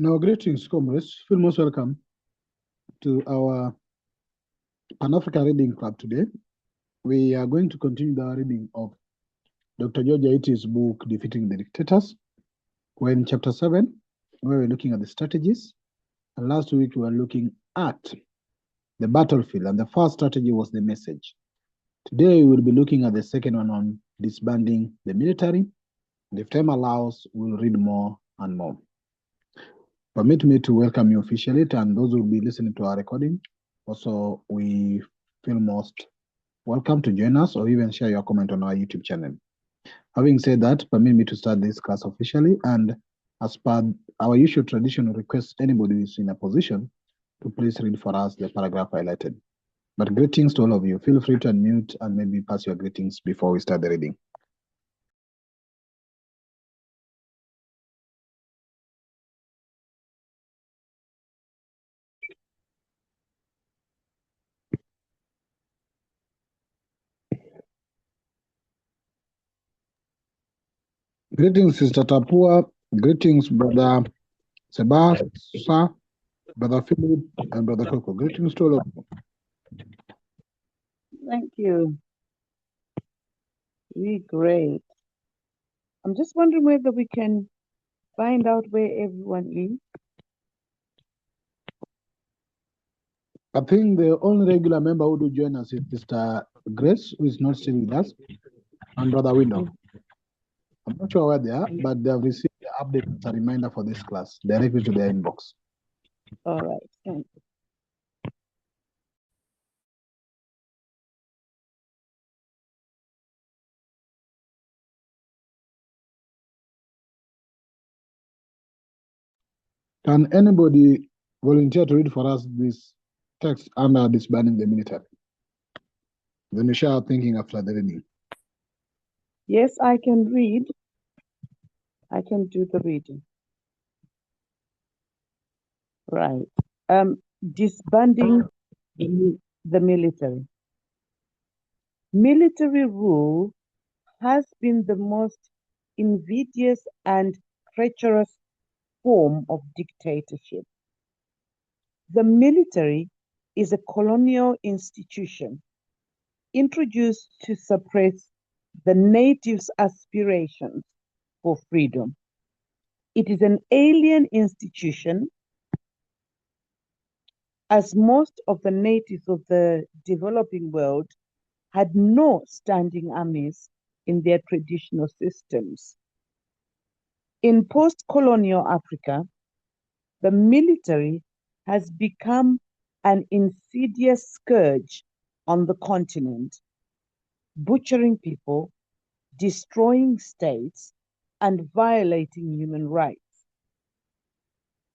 Now, greetings, comrades. Feel most welcome to our Pan-African Reading Club today. We are going to continue the reading of Dr. George Aiti's book, Defeating the Dictators. We're in chapter 7, where we're looking at the strategies. And last week, we were looking at the battlefield, and the first strategy was the message. Today, we will be looking at the second one on disbanding the military. And if time allows, we'll read more and more. Permit me to welcome you officially, and those who will be listening to our recording. Also, we feel most welcome to join us or even share your comment on our YouTube channel. Having said that, permit me to start this class officially, and as per our usual tradition, we request anybody who is in a position to please read for us the paragraph highlighted. But greetings to all of you. Feel free to unmute and maybe pass your greetings before we start the reading. Greetings, Sister Tapua. Greetings, Brother Sebastian, Brother Philip, and Brother Coco. Greetings to all of you. Thank you. Really great. I'm just wondering whether we can find out where everyone is. I think the only regular member who do join us is Sister Grace, who is not still with us, and Brother Window. I'm not sure where they are, but they have received the update as a reminder for this class directly to their inbox. All right, thank you. Can anybody volunteer to read for us this text under disbanding the military? Then we share our thinking after the reading. Yes, I can read. I can do the reading. Right. Disbanding the military. Military rule has been the most invidious and treacherous form of dictatorship. The military is a colonial institution introduced to suppress the natives' aspirations for freedom. It is an alien institution, as most of the natives of the developing world had no standing armies in their traditional systems. In post-colonial Africa, the military has become an insidious scourge on the continent, butchering people, destroying states, and violating human rights.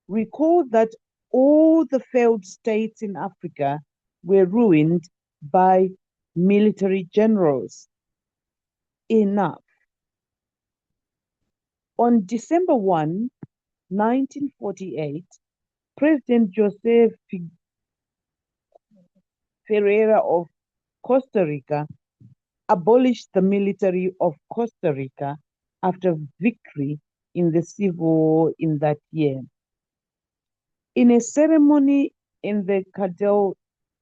Recall that all the failed states in Africa were ruined by military generals. Enough. On December 1, 1948, President José Ferreira of Costa Rica abolished the military of Costa Rica after victory in the Civil War in that year. In a ceremony in the Cadel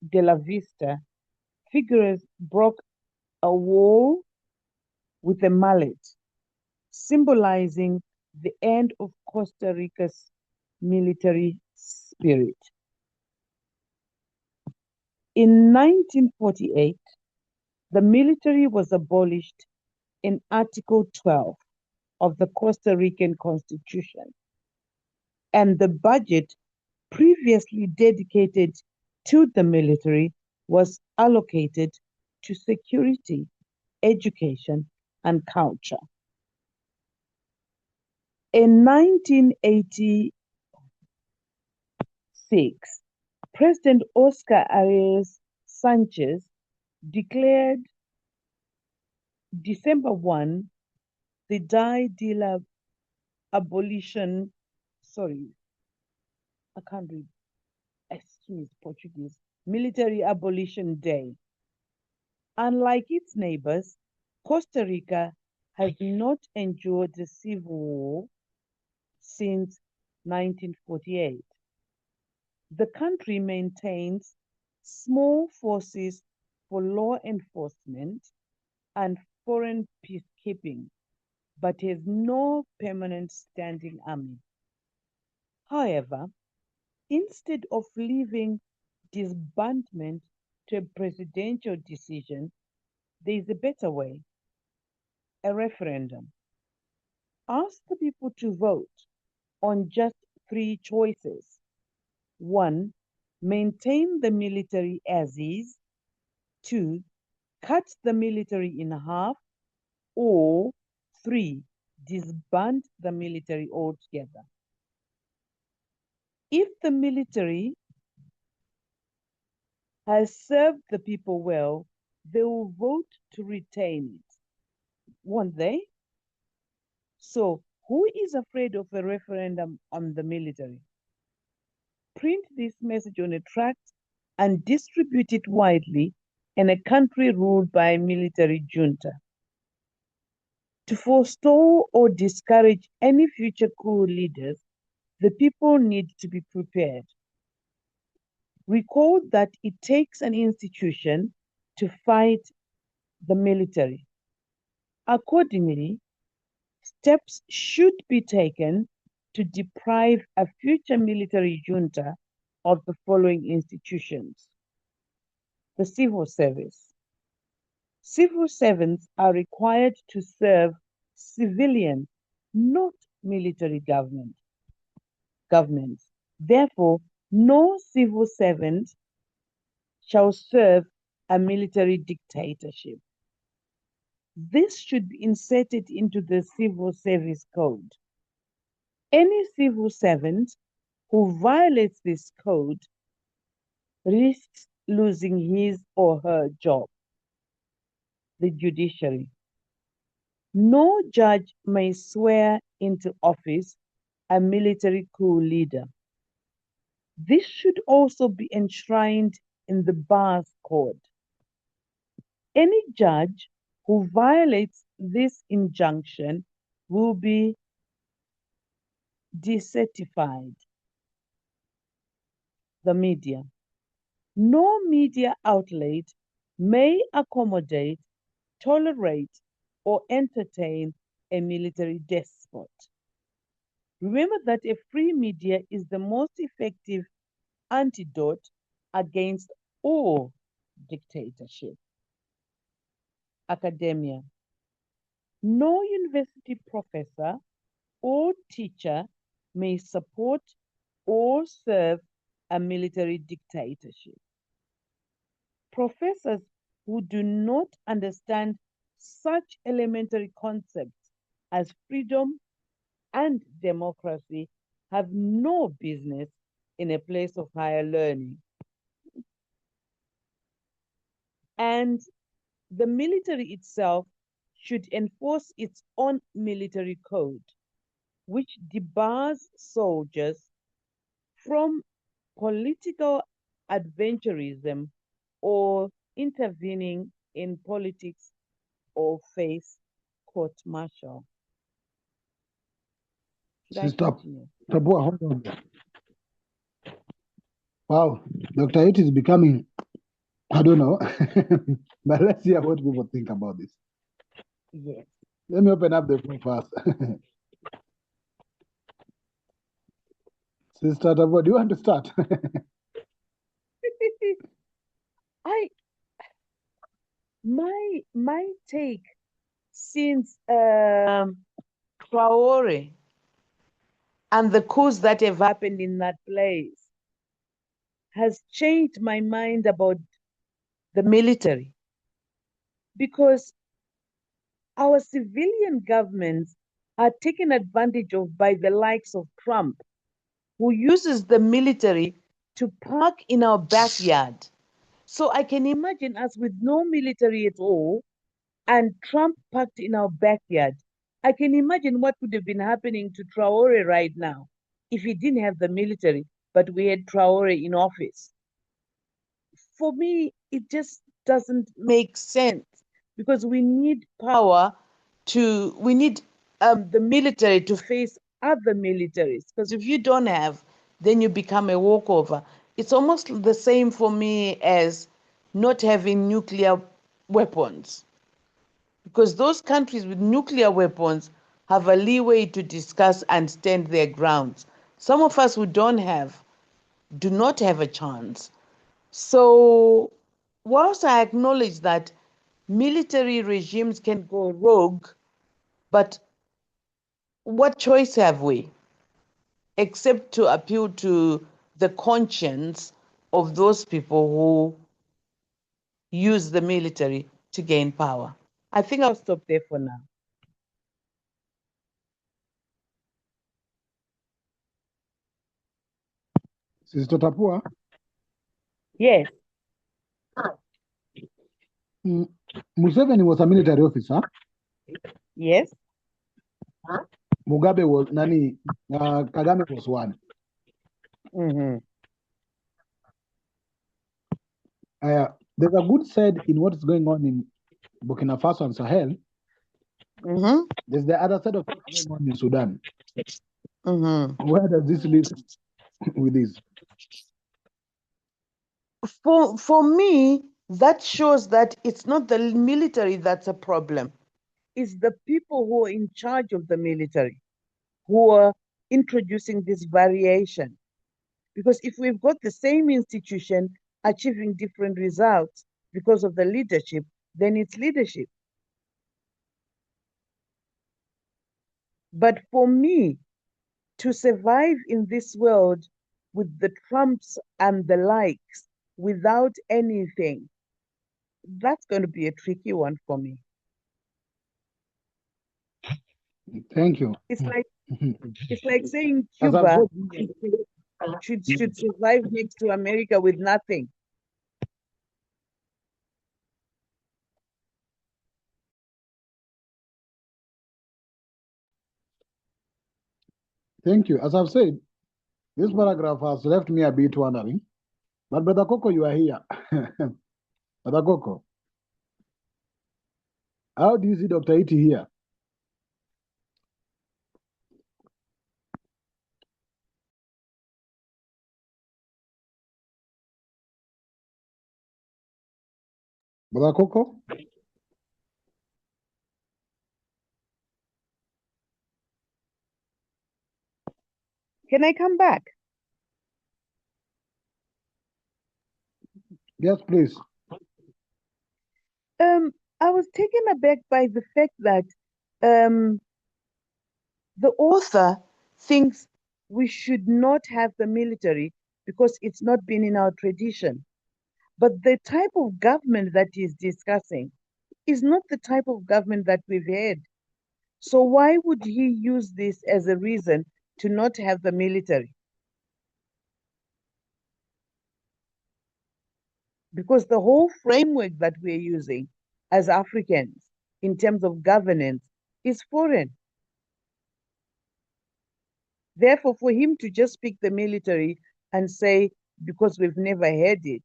de la Vista, Figueres broke a wall with a mallet, symbolizing the end of Costa Rica's military spirit. In 1948, the military was abolished in Article 12 of the Costa Rican Constitution, and the budget previously dedicated to the military was allocated to security, education, and culture. In 1986, President Oscar Arias Sanchez declared December 1 the Dia de la Abolition, Portuguese, Military Abolition Day. Unlike its neighbors, Costa Rica has not endured a civil war since 1948. The country maintains small forces for law enforcement and foreign peacekeeping, but has no permanent standing army. However, instead of leaving disbandment to a presidential decision, there is a better way: a referendum. Ask the people to vote on just three choices. One, maintain the military as is. Two, cut the military in half. Or three, disband the military altogether. If the military has served the people well, they will vote to retain it, won't they? So, who is afraid of a referendum on the military? Print this message on a tract and distribute it widely in a country ruled by a military junta. To forestall or discourage any future coup leaders, the people need to be prepared. Recall that it takes an institution to fight the military. Accordingly, steps should be taken to deprive a future military junta of the following institutions. The civil service. Civil servants are required to serve civilian, not military governments. Therefore, no civil servant shall serve a military dictatorship. This should be inserted into the Civil Service Code. Any civil servant who violates this code risks losing his or her job. The judiciary. No judge may swear into office a military coup leader. This should also be enshrined in the bar's code. Any judge who violates this injunction will be decertified. The media. No media outlet may accommodate, tolerate, or entertain a military despot. Remember that a free media is the most effective antidote against all dictatorship. Academia. No university professor or teacher may support or serve a military dictatorship. Professors who do not understand such elementary concepts as freedom and democracy have no business in a place of higher learning. And the military itself should enforce its own military code, which debars soldiers from political adventurism or intervening in politics or face court-martial. Sister Tabua, hold on. Wow, Dr. It is becoming, I don't know, but let's hear what people think about this. Yes. Let me open up the phone first. Sister Tabua, do you want to start? My take since Traore and the coups that have happened in that place has changed my mind about the military, because our civilian governments are taken advantage of by the likes of Trump, who uses the military to park in our backyard. So I can imagine us with no military at all and Trump parked in our backyard. I can imagine what would have been happening to Traore right now if he didn't have the military, but we had Traore in office. For me, it just doesn't make sense, because we need power we need the military to face other militaries. Because if you don't have, then you become a walkover. It's almost the same for me as not having nuclear weapons. Because those countries with nuclear weapons have a leeway to discuss and stand their grounds. Some of us who don't have, do not have a chance. So, whilst I acknowledge that military regimes can go rogue, but what choice have we except to appeal to the conscience of those people who use the military to gain power? I think I'll stop there for now. Sister Tapua, Yes, Museveni was a military officer. yes, Mugabe was Kagame was one. mm-hmm. There's a good side in what is going on in Burkina Faso and Sahel. Mm-hmm. There's the other side of what's going on in Sudan. Mm-hmm. Where does this leave with this? For me, that shows that it's not the military that's a problem. It's the people who are in charge of the military who are introducing this variation. Because if we've got the same institution achieving different results because of the leadership, then it's leadership. But for me, to survive in this world with the Trumps and the likes without anything, that's going to be a tricky one for me. Thank you. It's like saying Cuba should survive next to America with nothing. Thank you. As I've said, this paragraph has left me a bit wondering. But Brother Coco, you are here. Brother Coco, how do you see Dr. Iti here? Brother Coco? Can I come back? Yes, please. I was taken aback by the fact that the author thinks we should not have the military because it's not been in our tradition. But the type of government that he's discussing is not the type of government that we've had. So why would he use this as a reason to not have the military? Because the whole framework that we're using as Africans in terms of governance is foreign. Therefore, for him to just pick the military and say, because we've never had it,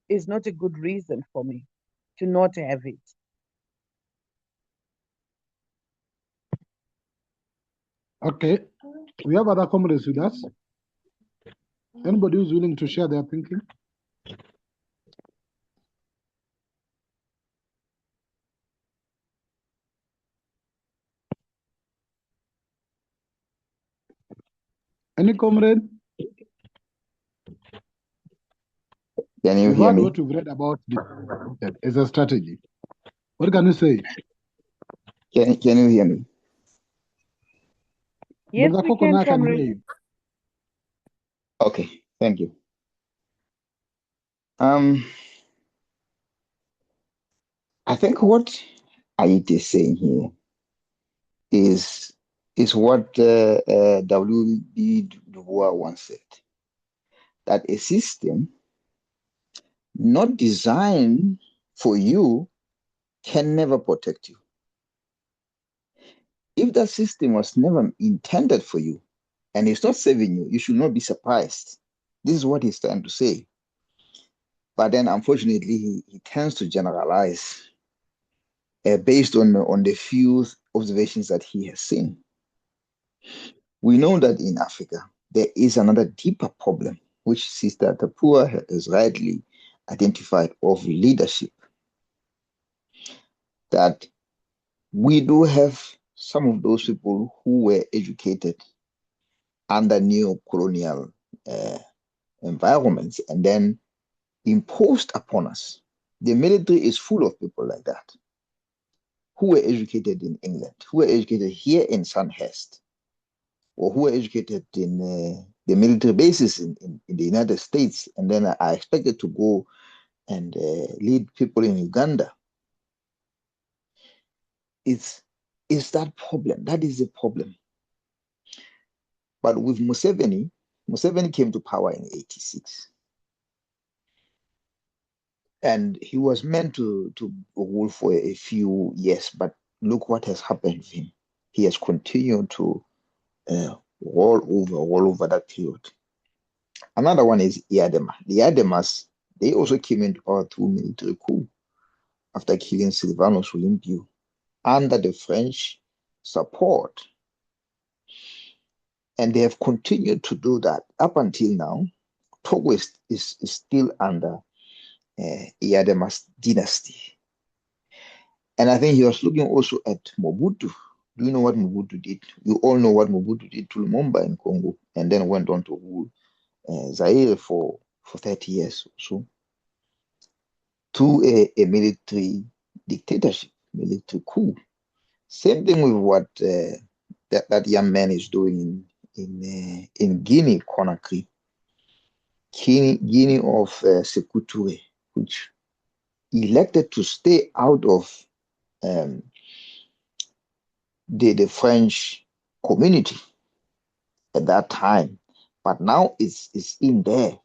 is not a good reason for me to not have it. Okay. We have other comrades with us. Anybody who's willing to share their thinking? Any comrade? Can you We've hear heard me? what we've read about as a strategy. What can you say? Can you hear me? Yes, Brother we Coco, can, now I can hear comrade. you. Okay, thank you. I think what Ait is saying here is what W.B. Du Bois once said, that a system not designed for you can never protect you. If that system was never intended for you and it's not serving you, you should not be surprised. This is what he's trying to say. But then, unfortunately, he tends to generalize based on the few observations that he has seen. We know that in Africa, there is another deeper problem, which Sister Tapua has rightly identified, of leadership. That we do have some of those people who were educated under neo-colonial environments and then imposed upon us. The military is full of people like that, who were educated in England, who were educated here in Sandhurst, or who were educated in the military bases in the United States, and then are expected to go and lead people in Uganda. It's that problem. That is the problem. But with Museveni came to power in 86. And he was meant to rule for a few years, but look what has happened to him. He has continued to roll over that period. Another one is Iadema. The Iademas, they also came into power through military coup after killing Sylvanus Olympio under the French support. And they have continued to do that up until now. Togo is still under Iadema's dynasty. And I think he was looking also at Mobutu. Do you know what Mobutu did? You all know what Mobutu did to Lumumba in Congo, and then went on to rule Zaire for 30 years or so, to a military dictatorship, military coup. Same thing with what that young man is doing in Guinea, Conakry. Guinea of Sékou Touré, which elected to stay out of the French community at that time, but now it's in there,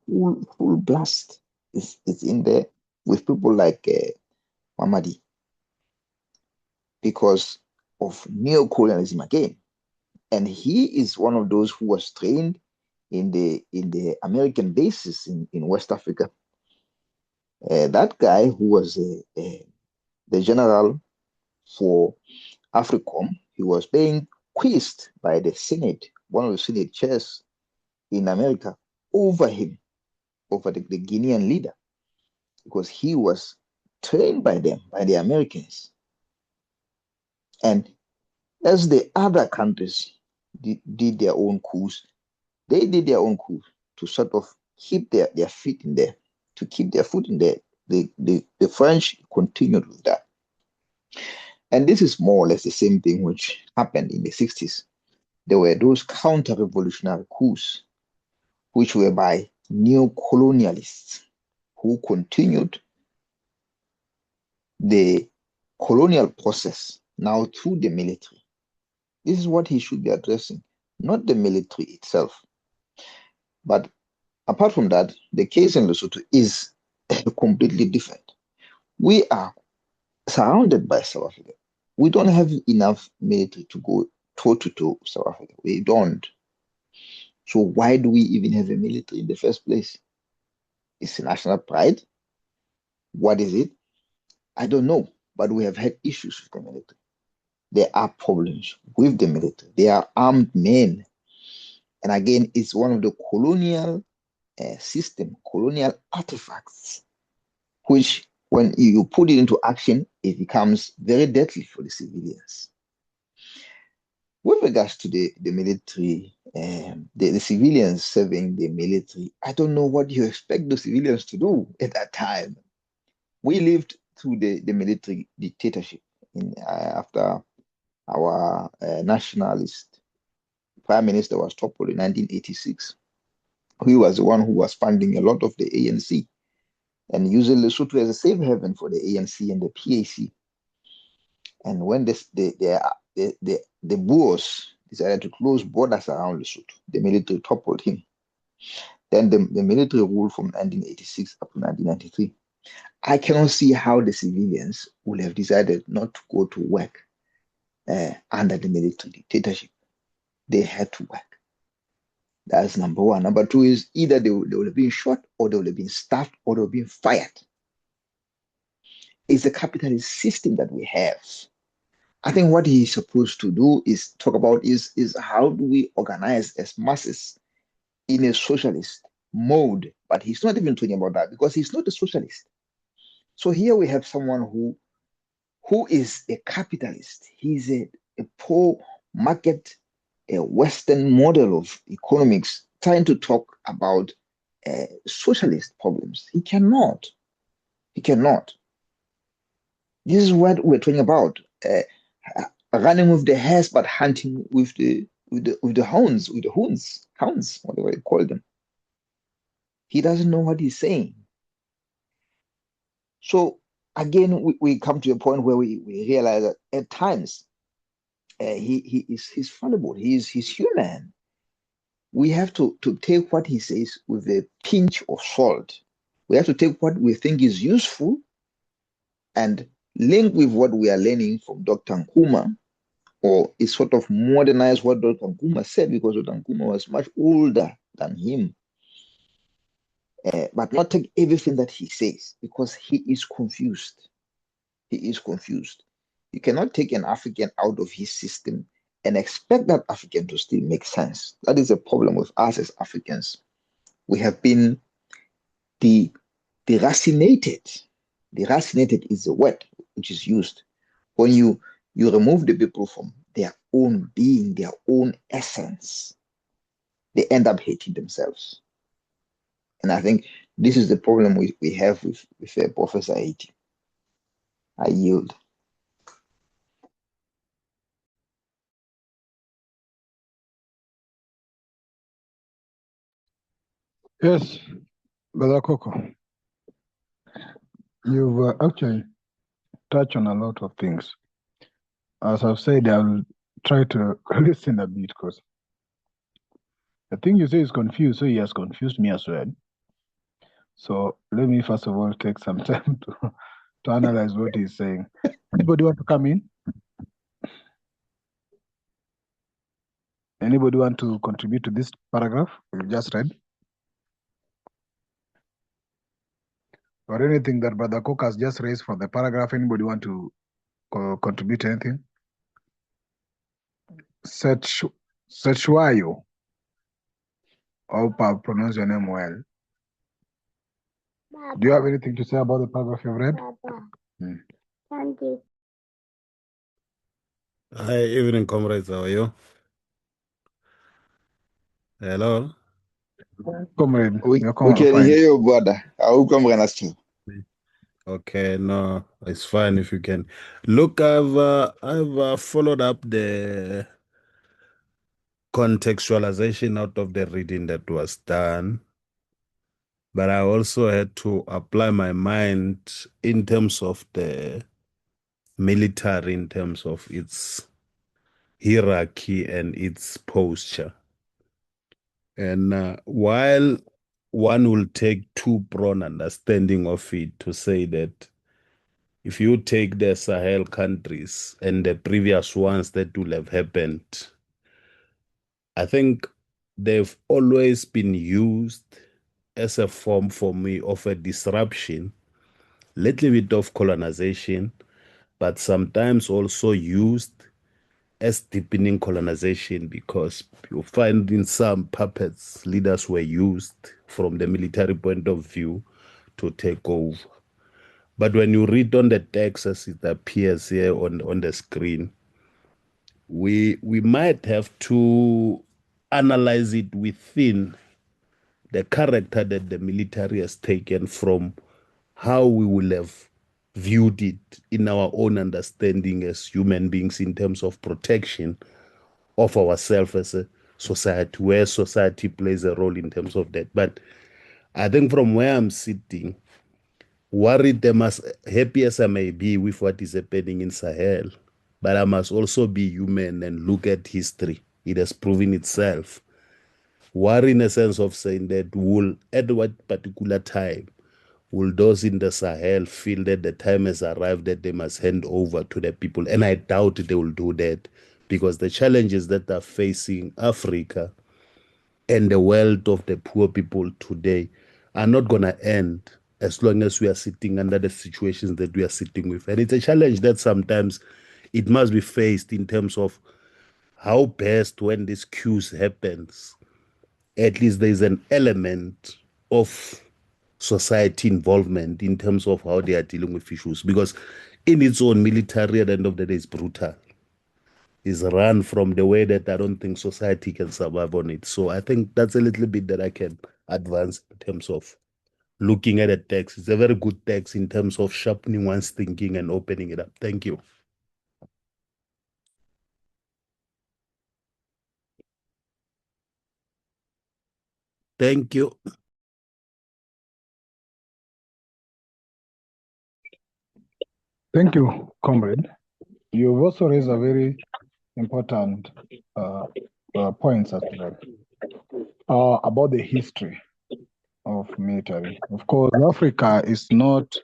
full blast. It's in there with people like Mamadi, because of neo-colonialism again. And he is one of those who was trained in the American bases in West Africa. That guy who was the general for AFRICOM, he was being quizzed by the Senate, one of the Senate chairs in America, over him, over the Guinean leader, because he was trained by them, by the Americans. And as the other countries did their own coups, they did their own coups to sort of keep their feet in there, to keep their foot in there. The French continued with that. And this is more or less the same thing which happened in the 60s. There were those counter-revolutionary coups, which were by neo-colonialists who continued the colonial process now through the military. This is what he should be addressing, not the military itself. But apart from that, the case in Lesotho is completely different. We are surrounded by South Africa. We don't have enough military to go toe-to-toe with South Africa. We don't. So why do we even have a military in the first place? It's national pride. What is it? I don't know. But we have had issues with the military. There are problems with the military. They are armed men. And again, it's one of the colonial system, colonial artifacts, which when you put it into action, it becomes very deadly for the civilians. With regards to the military, the civilians serving the military, I don't know what you expect the civilians to do at that time. We lived through the military dictatorship after our nationalist prime minister was toppled in 1986. He was the one who was funding a lot of the ANC and using Lesotho as a safe haven for the ANC and the PAC. And when the Boers decided to close borders around Lesotho, the military toppled him. Then the military ruled from 1986 up to 1993. I cannot see how the civilians would have decided not to go to work under the military dictatorship. They had to work. That's number one. Number two is either they would have been shot, or they would have been starved, or they would have been fired. It's a capitalist system that we have. I think what he's supposed to do is talk about is how do we organize as masses in a socialist mode. But he's not even talking about that because he's not a socialist. So here we have someone who is a capitalist. He's a poor market, a Western model of economics, trying to talk about socialist problems. He cannot. He cannot. This is what we're talking about. Running with the hares, but hunting with the hounds, whatever you call them. He doesn't know what he's saying. So again, we come to a point where we realize that at times he's fallible. He's human. We have to take what he says with a pinch of salt. We have to take what we think is useful and link with what we are learning from Dr. Nkrumah, or is sort of modernize what Dr. Nkrumah said, because Dr. Nkrumah was much older than him. But not take everything that he says, because he is confused. He is confused. You cannot take an African out of his system and expect that African to still make sense. That is a problem with us as Africans. We have been deracinated. Deracinated is the word which is used. When you remove the people from their own being, their own essence, they end up hating themselves. And I think this is the problem we have with Professor Haiti. I yield. Yes, Brother Coco, you've actually touched on a lot of things. As I've said, I'll try to listen a bit because the thing you say is confused, so he has confused me as well. So let me first of all take some time to analyze what he's saying. Anybody want to come in? Anybody want to contribute to this paragraph we've just read? Or anything that Brother Cook has just raised for the paragraph? Anybody want to contribute anything? Sechwayo. I hope I pronounce your name well. Baba. Do you have anything to say about the paragraph you've read? Baba. Thank you. Hi, evening, comrades. How are you? Hello. Comrade, We you're can fine. hear you, brother. I will come and Okay, no, it's fine if you can. Look, I've followed up the contextualization out of the reading that was done, but I also had to apply my mind in terms of the military, in terms of its hierarchy and its posture. And while one will take two-pronged understanding of it to say that if you take the Sahel countries and the previous ones that will have happened, I think they've always been used as a form for me of a disruption, little bit of colonization, but sometimes also used as deepening colonization, because you find in some puppets, leaders were used from the military point of view to take over. But when you read on the text as it appears here on the screen, we might have to analyze it within the character that the military has taken from how we will have viewed it in our own understanding as human beings in terms of protection of ourselves as a society, where society plays a role in terms of that. But I think from where I'm sitting, worried them as happy as I may be with what is happening in Sahel, but I must also be human and look at history. It has proven itself. Worry in a sense of saying that at what particular time will those in the Sahel feel that the time has arrived that they must hand over to the people? And I doubt they will do that, because the challenges that are facing Africa and the wealth of the poor people today are not going to end as long as we are sitting under the situations that we are sitting with. And it's a challenge that sometimes it must be faced in terms of how best when this cues happens, at least there's an element of society involvement in terms of how they are dealing with issues, because in its own military at the end of the day is brutal, is run from the way that I don't think society can survive on it. So I think that's a little bit that I can advance in terms of looking at a text. It's a very good text in terms of sharpening one's thinking and opening it up. Thank you. Thank you. Thank you, comrade. You've also raised a very important points as well about the history of military. Of course, Africa is not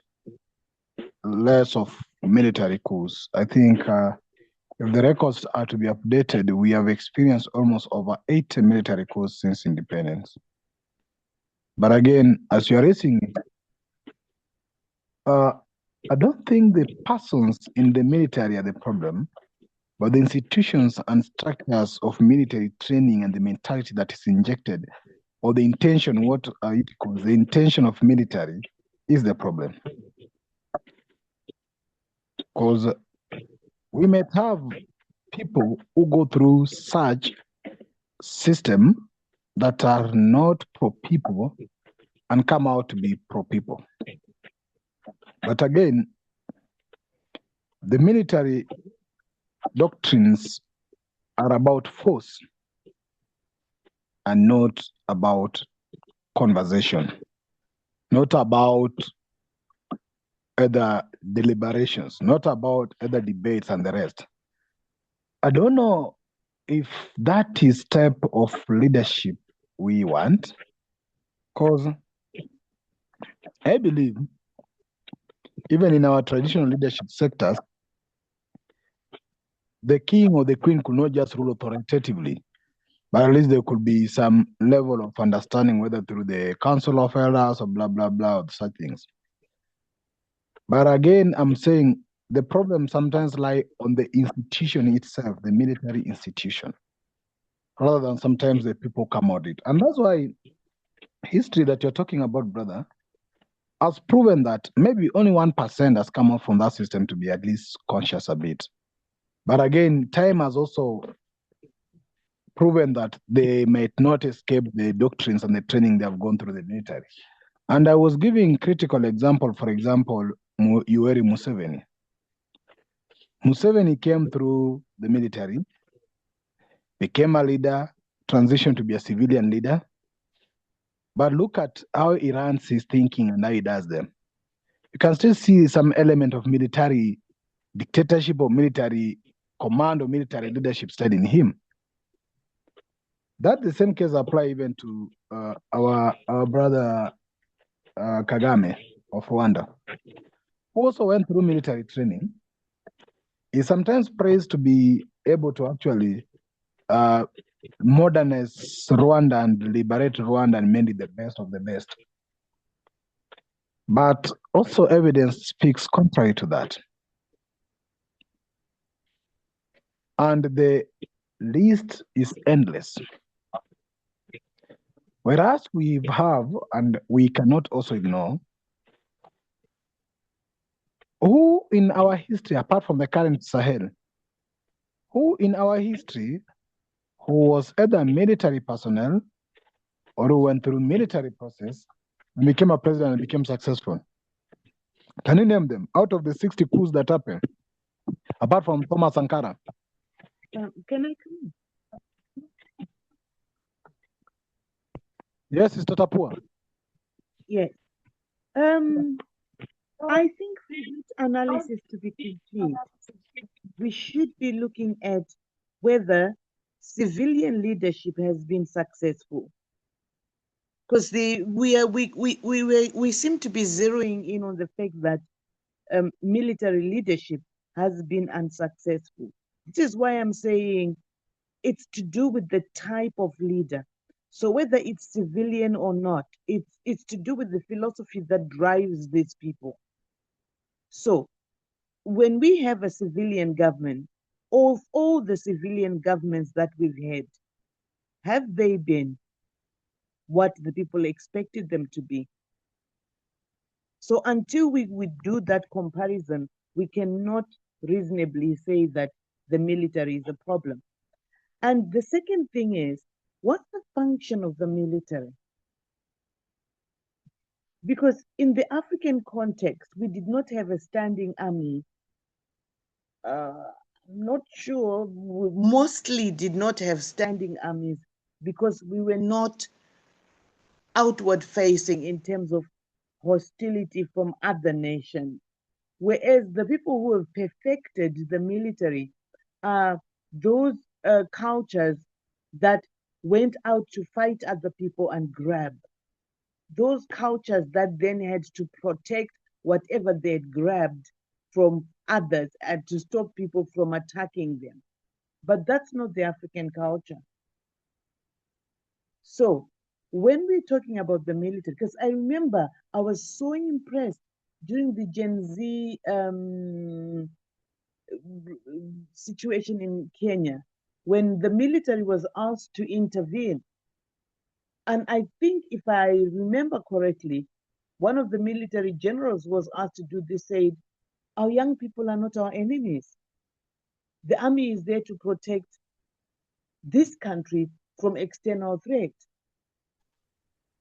less of military coups. I think if the records are to be updated, we have experienced almost over 80 military coups since independence. But again, as you are raising it, I don't think the persons in the military are the problem, but the institutions and structures of military training and the mentality that is injected, or the intention, what it calls the intention of military, is the problem. Because we may have people who go through such system that are not pro-people and come out to be pro-people. But again, the military doctrines are about force and not about conversation, not about other deliberations, not about other debates and the rest. I don't know if that is type of leadership we want, because I believe even in our traditional leadership sectors, the king or the queen could not just rule authoritatively, but at least there could be some level of understanding, whether through the council of elders or blah, blah, blah, or such things. But again, I'm saying the problem sometimes lie on the institution itself, the military institution, rather than sometimes the people come out it. And that's why history that you're talking about, brother, has proven that maybe only 1% has come out from that system to be at least conscious a bit. But again, time has also proven that they might not escape the doctrines and the training they have gone through the military. And I was giving critical example, for example, Yoweri Museveni. Museveni came through the military, became a leader, transitioned to be a civilian leader. But look at how he runs his thinking and how he does them. You can still see some element of military dictatorship or military command or military leadership style in him. That the same case apply even to our brother Kagame of Rwanda, who also went through military training. He's sometimes praised to be able to actually modernize Rwanda and liberate Rwanda and make it the best of the best. But also evidence speaks contrary to that. And the list is endless. Whereas we have, and we cannot also ignore, who in our history, apart from the current Sahel, who in our history, who was either military personnel or who went through military process and became a president and became successful? Can you name them out of the 60 coups that happened, apart from Thomas Sankara? Can I come in? Yes, Sister Tapua. Yes. I think for this analysis to be complete, we should be looking at whether civilian leadership has been successful. Because we seem to be zeroing in on the fact that military leadership has been unsuccessful. This is why I'm saying it's to do with the type of leader. So whether it's civilian or not, it's to do with the philosophy that drives these people. So when we have a civilian government, all the civilian governments that we've had, have they been what the people expected them to be? So until we do that comparison, we cannot reasonably say that the military is a problem. And the second thing is, what's the function of the military? Because in the African context, we did not have a standing army. I'm not sure, we mostly did not have standing armies because we were not outward facing in terms of hostility from other nations. Whereas the people who have perfected the military are those cultures that went out to fight other people and grab. Those cultures that then had to protect whatever they had grabbed from others and to stop people from attacking them. But that's not the African culture. So when we're talking about the military, because I remember I was so impressed during the Gen Z situation in Kenya, when the military was asked to intervene. And I think if I remember correctly, one of the military generals was asked to do this, said, our young people are not our enemies. The army is there to protect this country from external threat.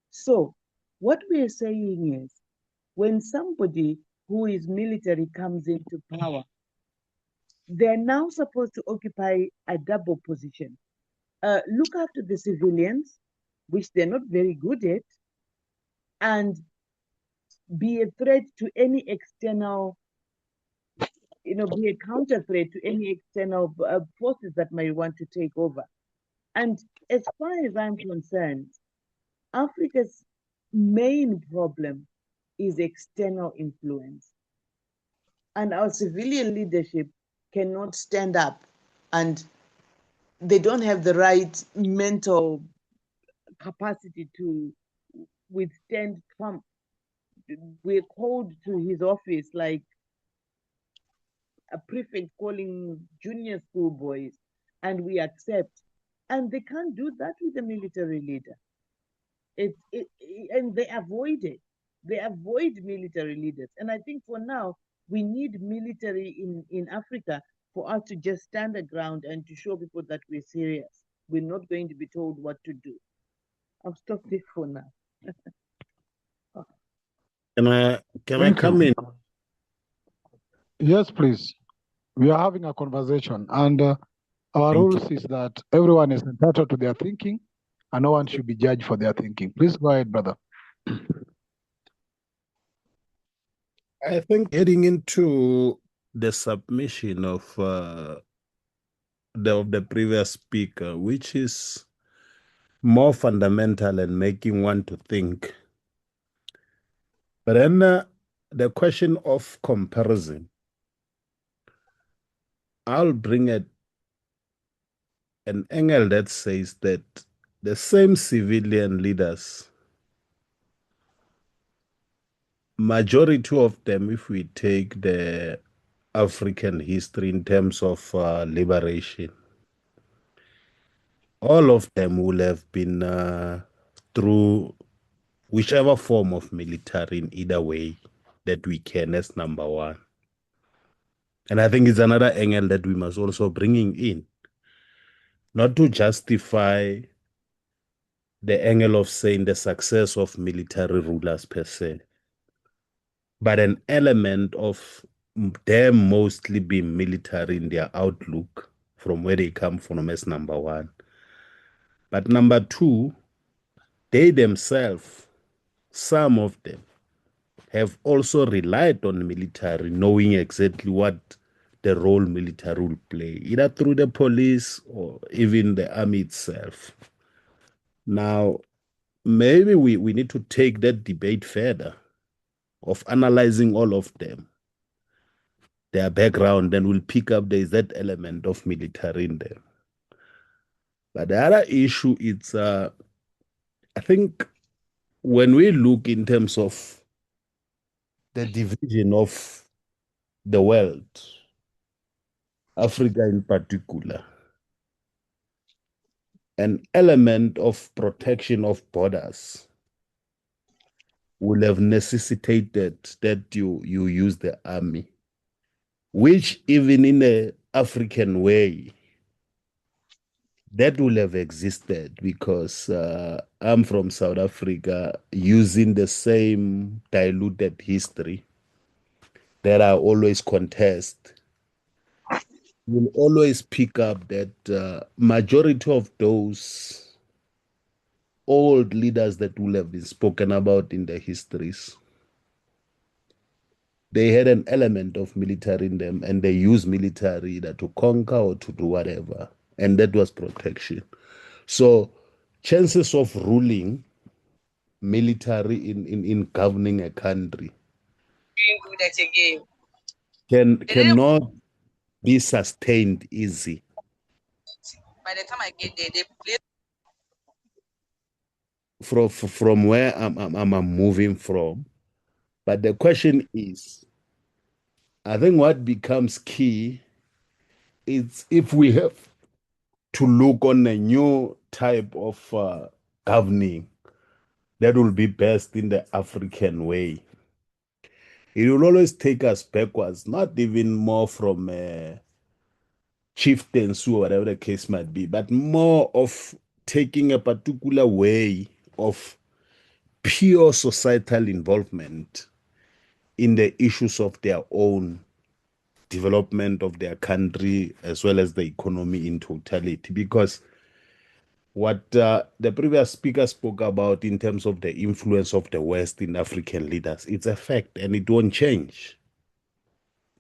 So what we are saying is, when somebody who is military comes into power, they're now supposed to occupy a double position. Look after the civilians, which they're not very good at, and be a threat to any external, be a counter threat to any external forces that may want to take over. And as far as I'm concerned, Africa's main problem is external influence. And our civilian leadership cannot stand up, and they don't have the right mental capacity to withstand Trump. We're called to his office like a prefect calling junior school boys, and we accept. And they can't do that with a military leader. And they avoid it. They avoid military leaders. And I think for now, we need military in Africa for us to just stand the ground and to show people that we're serious. We're not going to be told what to do. I'll stop this for now. Can I Thank come you. in? Yes, please. We are having a conversation, and our Thank you. rules is that everyone is entitled to their thinking, and no one should be judged for their thinking. Please go ahead, brother. I think getting into the submission of the previous speaker, which is more fundamental and making one to think. But then the question of comparison, I'll bring an angle that says that the same civilian leaders, majority of them, if we take the African history in terms of liberation, all of them will have been through whichever form of military in either way that we can as number one. And I think it's another angle that we must also bring in, not to justify the angle of saying the success of military rulers per se, but an element of them mostly being military in their outlook from where they come from as number one. But number two, they themselves, some of them, have also relied on military, knowing exactly what the role military will play, either through the police or even the army itself. Now, maybe we need to take that debate further of analyzing all of them, their background, then we'll pick up there is that element of military in them. But the other issue is, I think, when we look in terms of the division of the world, Africa in particular, an element of protection of borders will have necessitated that you use the army, which even in an African way, that will have existed because I'm from South Africa, using the same diluted history that I always contest. You'll always pick up that majority of those old leaders that will have been spoken about in the histories, they had an element of military in them, and they used military either to conquer or to do whatever, and that was protection. So chances of ruling military in governing a country cannot be sustained easy. By the time I get there, they play. From where I'm moving from, but the question is, I think what becomes key is if we have to look on a new type of governing that will be best in the African way. It will always take us backwards, not even more from chieftains or whatever the case might be, but more of taking a particular way of pure societal involvement in the issues of their own development of their country as well as the economy in totality. Because what the previous speaker spoke about in terms of the influence of the West in African leaders, it's a fact and it won't change.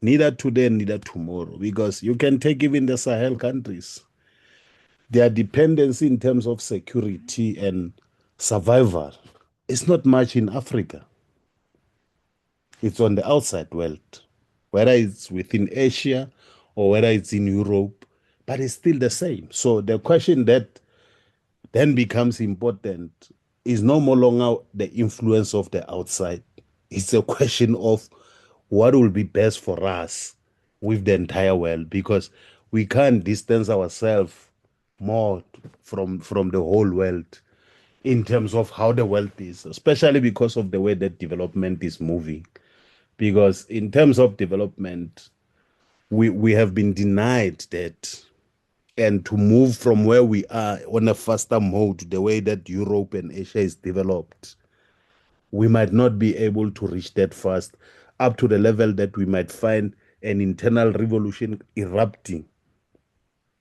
Neither today, neither tomorrow, because you can take even the Sahel countries. Their dependency in terms of security and survival is not much in Africa. It's on the outside world, whether it's within Asia or whether it's in Europe, but it's still the same. So the question that then becomes important is no more longer the influence of the outside. It's a question of what will be best for us with the entire world, because we can't distance ourselves more from the whole world in terms of how the world is, especially because of the way that development is moving. Because in terms of development, we have been denied that, and to move from where we are on a faster mode, the way that Europe and Asia is developed, we might not be able to reach that fast up to the level that we might find an internal revolution erupting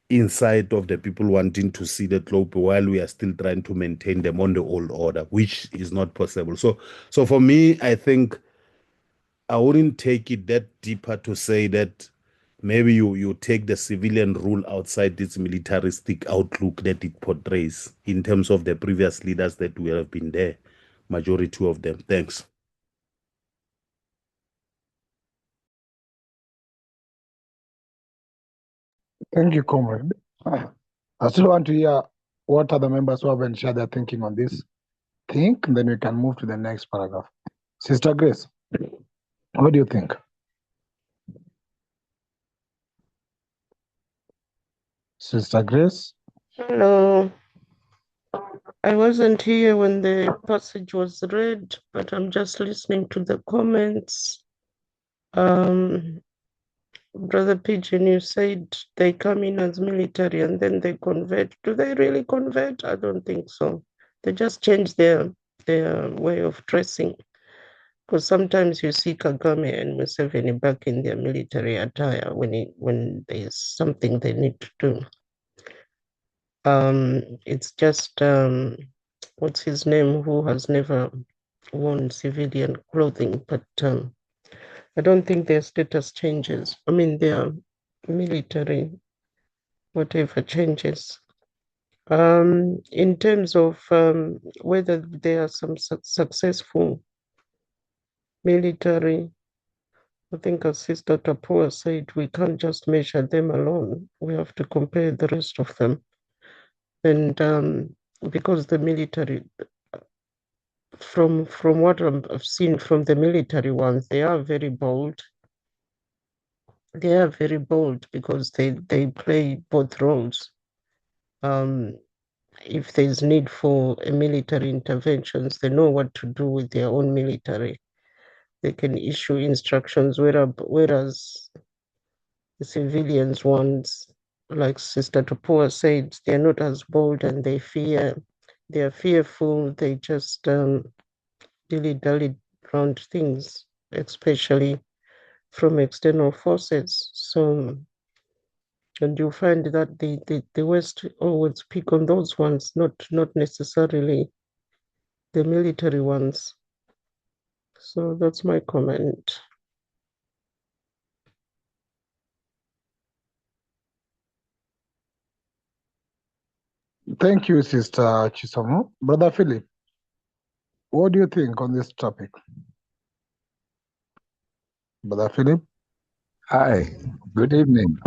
inside of the people wanting to see the globe while we are still trying to maintain them on the old order, which is not possible. So for me, I think I wouldn't take it that deeper to say that maybe you take the civilian rule outside this militaristic outlook that it portrays in terms of the previous leaders that will have been there, majority of them. Thanks. Thank you, comrade. I still want to hear what other members who haven't shared their thinking on this think, then we can move to the next paragraph. Sister Grace, what do you think? Sister Grace? Hello. I wasn't here when the passage was read, but I'm just listening to the comments. Brother Pigeon, you said they come in as military and then they convert. Do they really convert? I don't think so. They just change their way of dressing. Because sometimes you see Kagame and Museveni back in their military attire when there's something they need to do. It's just what's his name, who has never worn civilian clothing, but I don't think their status changes. I mean, their military, whatever changes. In terms of whether there are some successful military, I think as Sister Tapua said, we can't just measure them alone. We have to compare the rest of them. And because the military, from what I've seen from the military ones, they are very bold. they are very bold because they play both roles. If there's need for a military interventions, they know what to do with their own military. They can issue instructions, whereas the civilians ones, like Sister Tupua said, they're not as bold and they're fearful, they just dilly-dally around things, especially from external forces. So, and you find that the West always pick on those ones, not necessarily the military ones. So that's my comment. Thank you, Sister Chisomo. Brother Philip, what do you think on this topic? Brother Philip? Hi, good evening.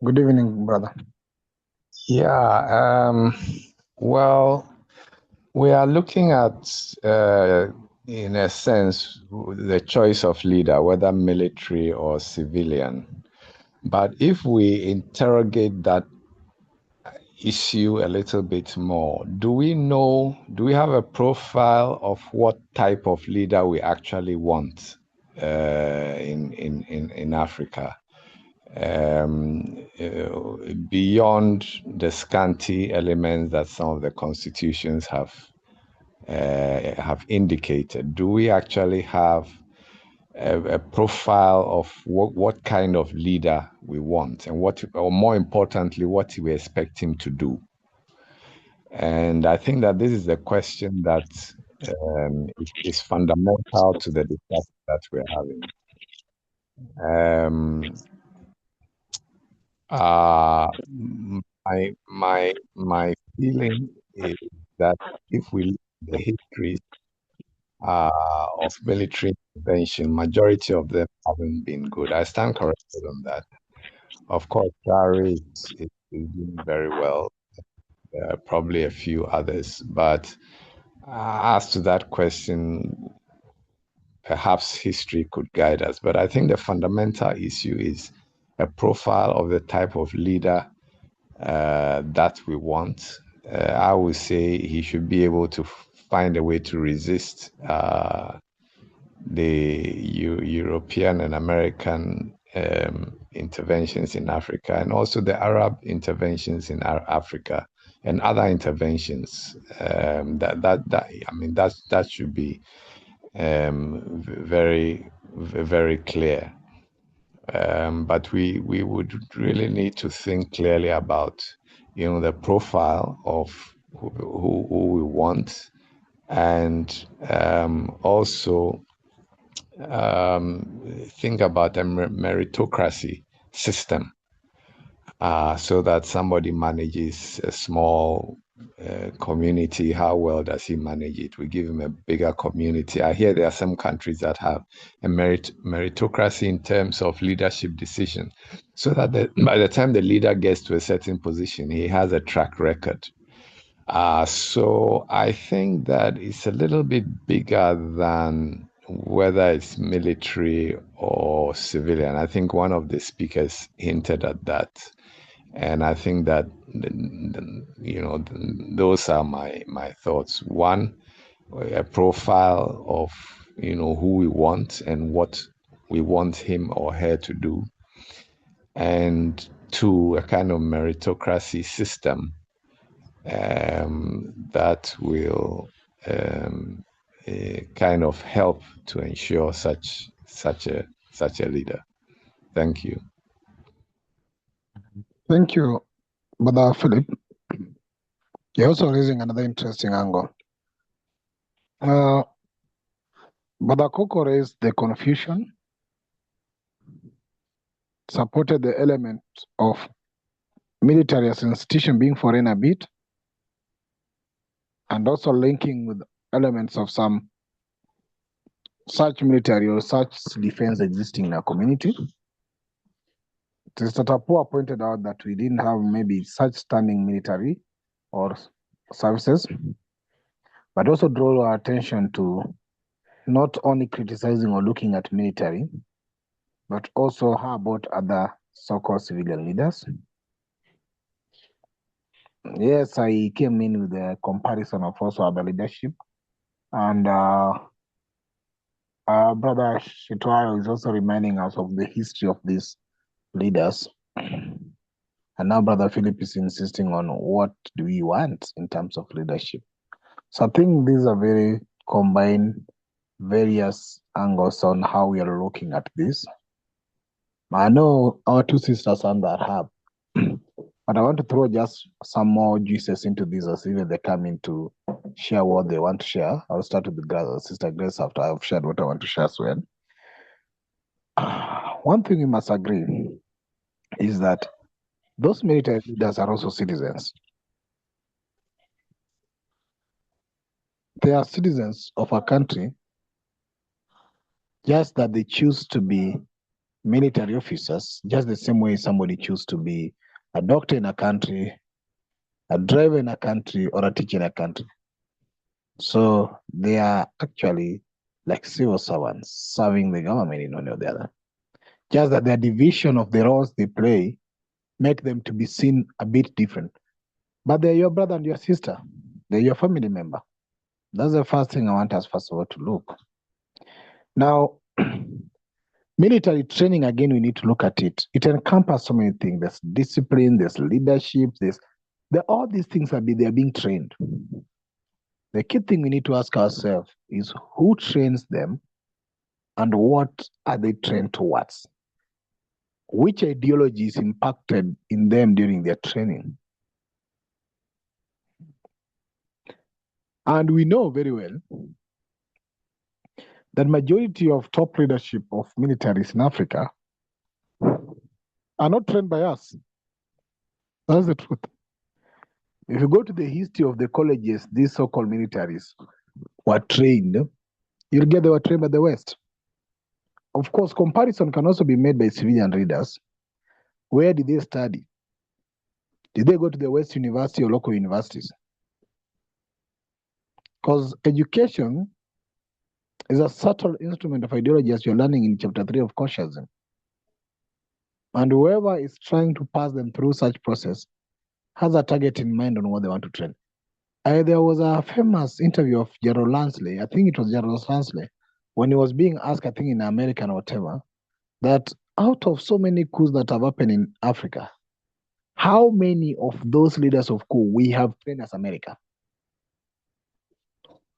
Good evening, brother. Yeah, well, we are looking at, in a sense, the choice of leader, whether military or civilian. But if we interrogate that issue a little bit more, do we have a profile of what type of leader we actually want in Africa? Beyond the scanty elements that some of the constitutions have indicated, do we actually have a profile of what kind of leader we want, and or more importantly, what we expect him to do? And I think that this is a question that is fundamental to the discussion that we're having. My feeling is that if we look at the history of military intervention, majority of them haven't been good. I stand corrected on that. Of course, Traore is doing very well. There are probably a few others, but as to that question, perhaps history could guide us. But I think the fundamental issue is a profile of the type of leader that we want. I would say he should be able to find a way to resist the European and American interventions in Africa, and also the Arab interventions in Africa and other interventions. That should be very, very clear. But we would really need to think clearly about, the profile of who we want, and also think about a meritocracy system, so that somebody manages a small community. How well does he manage it? We give him a bigger community. I hear there are some countries that have a meritocracy in terms of leadership decision, so that by the time the leader gets to a certain position, he has a track record. So I think that it's a little bit bigger than whether it's military or civilian. I think one of the speakers hinted at that. And I think that, those are my thoughts. One, a profile of, who we want and what we want him or her to do. And two, a kind of meritocracy system that will kind of help to ensure such a leader. Thank you. Thank you, Brother Philip. You're also raising another interesting angle. Brother Coco raised the confusion, supported the element of military as an institution being foreign a bit, and also linking with elements of some such military or such defense existing in our community. Sister Tapua pointed out that we didn't have maybe such standing military or services, but also draw our attention to not only criticizing or looking at military, but also how about other so-called civilian leaders? Yes, I came in with a comparison of also other leadership, and Brother Shitwayo is also reminding us of the history of these leaders. And now Brother Philip is insisting on what do we want in terms of leadership. So I think these are very combined various angles on how we are looking at this. I know our two sisters on that have, but I want to throw just some more juices into this as even they come in to share what they want to share. I'll start with the Sister Grace after I've shared what I want to share as well. One thing we must agree is that those military leaders are also citizens. They are citizens of a country, just that they choose to be military officers, just the same way somebody chooses to be a doctor in a country, a driver in a country, or a teacher in a country. So they are actually like civil servants serving the government in one or the other. Just that their division of the roles they play make them to be seen a bit different. But they're your brother and your sister. They're your family member. That's the first thing I want us, first of all, to look. Now, military training, again, we need to look at it. It encompasses so many things. There's discipline, there's leadership, all these things they're being trained. The key thing we need to ask ourselves is who trains them and what are they trained towards? Which ideology is impacted in them during their training? And we know very well that majority of top leadership of militaries in Africa are not trained by us. That's the truth. If you go to the history of the colleges, these so-called militaries were trained, you'll get they were trained by the West. Of course, comparison can also be made by civilian leaders. Where did they study? Did they go to the West University or local universities? Because education is a subtle instrument of ideology, as you're learning in chapter 3 of Consciousness. And whoever is trying to pass them through such process has a target in mind on what they want to train. There was a famous interview of Gerald Lansley, I think it was Gerald Lansley, when he was being asked, I think in American or whatever, that out of so many coups that have happened in Africa, how many of those leaders of coup we have trained as America?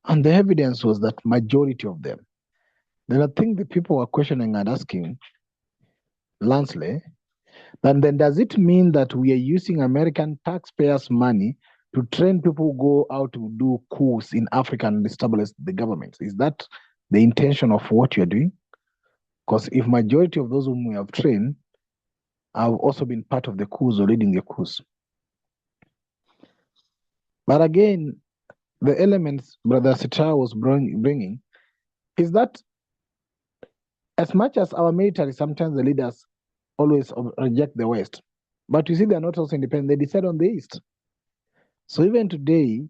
And the evidence was that majority of them. Then I think the people were questioning and asking Lansley, then does it mean that we are using American taxpayers' money to train people who go out to do coups in Africa and establish the government? Is that the intention of what you're doing? Because if majority of those whom we have trained have also been part of the coups or leading the coups. But again, the elements Brother Sitra was bringing is that as much as our military, sometimes the leaders always reject the West, but you see they're not also independent. They decide on the East. So even today,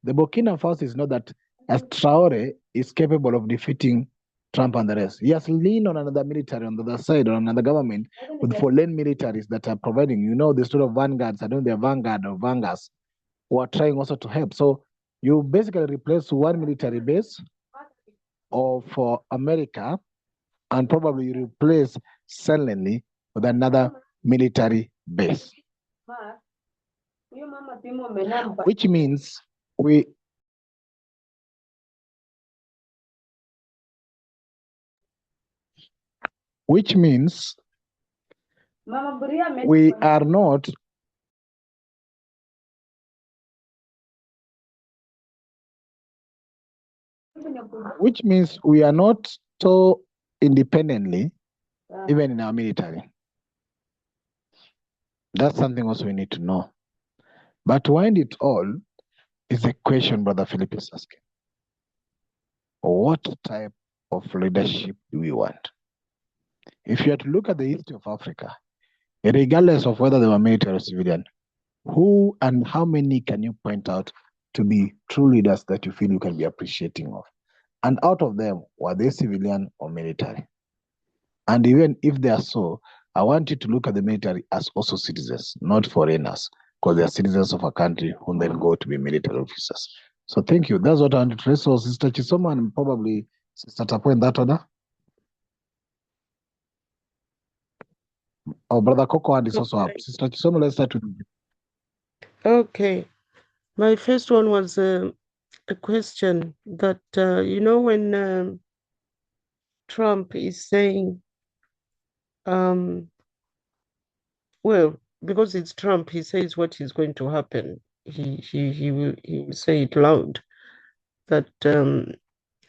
the Burkina Faso is not that as Traore is capable of defeating Trump and the rest. He has leaned on another military on the other side, or another government with foreign militaries that are providing, the story of vanguards, I don't know, the vanguard or vanguards, who are trying also to help. So you basically replace one military base for America, and probably you replace silently with another military base. Which means we are not so independently, even in our military. That's something also we need to know. But to wind it all is a question Brother Philip is asking. What type of leadership do we want? If you have to look at the history of Africa, regardless of whether they were military or civilian, who and how many can you point out to be true leaders that you feel you can be appreciating of? And out of them, were they civilian or military? And even if they are so, I want you to look at the military as also citizens, not foreigners, because they are citizens of a country who then go to be military officers. So thank you. That's what I want to trace. So Sister Chisoma and probably Sister Tapo in that order. Our brother Coco is also up. Sister Chisoma, let's start with you. Okay. My first one was a question that, when Trump is saying, well, because it's Trump, he says what is going to happen. He will say it loud that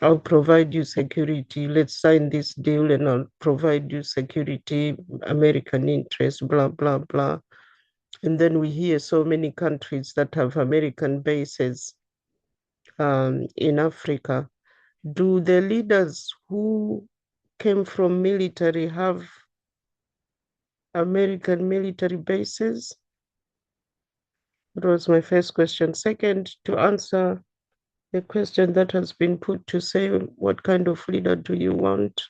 I'll provide you security. Let's sign this deal and I'll provide you security, American interest, blah, blah, blah. And then we hear so many countries that have American bases in Africa. Do the leaders who came from military have American military bases? That was my first question. Second, to answer the question that has been put to say, what kind of leader do you want?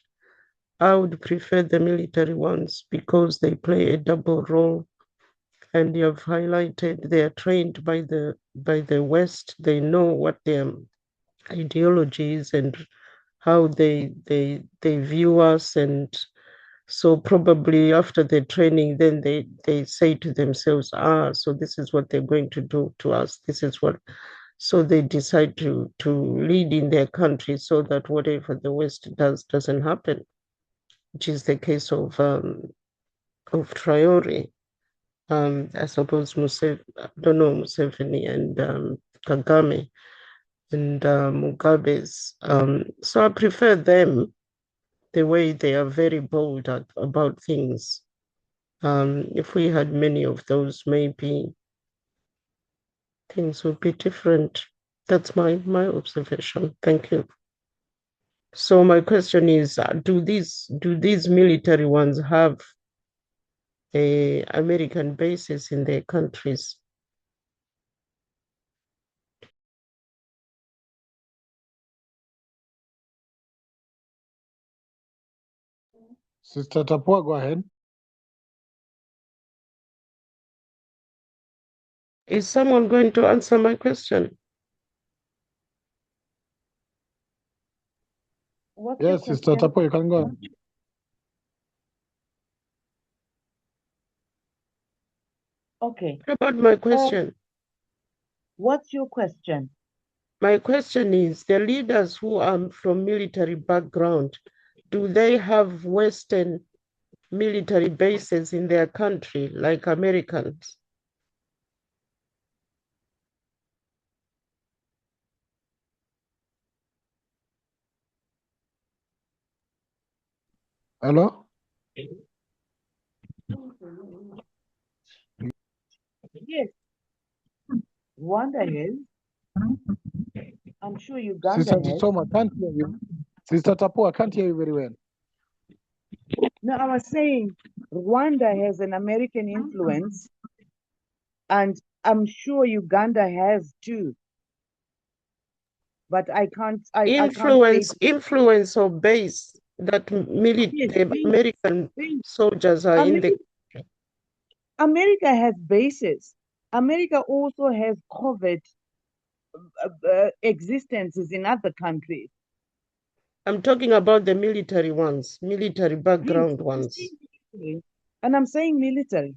I would prefer the military ones because they play a double role. And you have highlighted they are trained by the West. They know what their ideology is and how they view us. And so probably after the training, then they say to themselves, so this is what they're going to do to us. This is what. So they decide to lead in their country so that whatever the West does doesn't happen, which is the case of Traore. I suppose Museveni and Kagame and Mugabe's. So I prefer them, the way they are very bold about things. If we had many of those, maybe things would be different. That's my observation. Thank you. So my question is, do these military ones have American bases in their countries? Sister Tapua, go ahead. Is someone going to answer my question? What's your Yes, Sister question? Tapua, you can go ahead. Okay. What about my question? What's your question? My question is, the leaders who are from military background, do they have Western military bases in their country like Americans? Hello? Yes. Rwanda has. I'm sure Uganda Sister has. Chisoma, can't hear you. Sister Tapua, I can't hear you very well. No, I was saying Rwanda has an American influence, and I'm sure Uganda has too. But I can't. I can't say. Influence or base that American soldiers are in the. America has bases. America also has covert existences in other countries. I'm talking about the military ones, military background ones. And I'm saying military.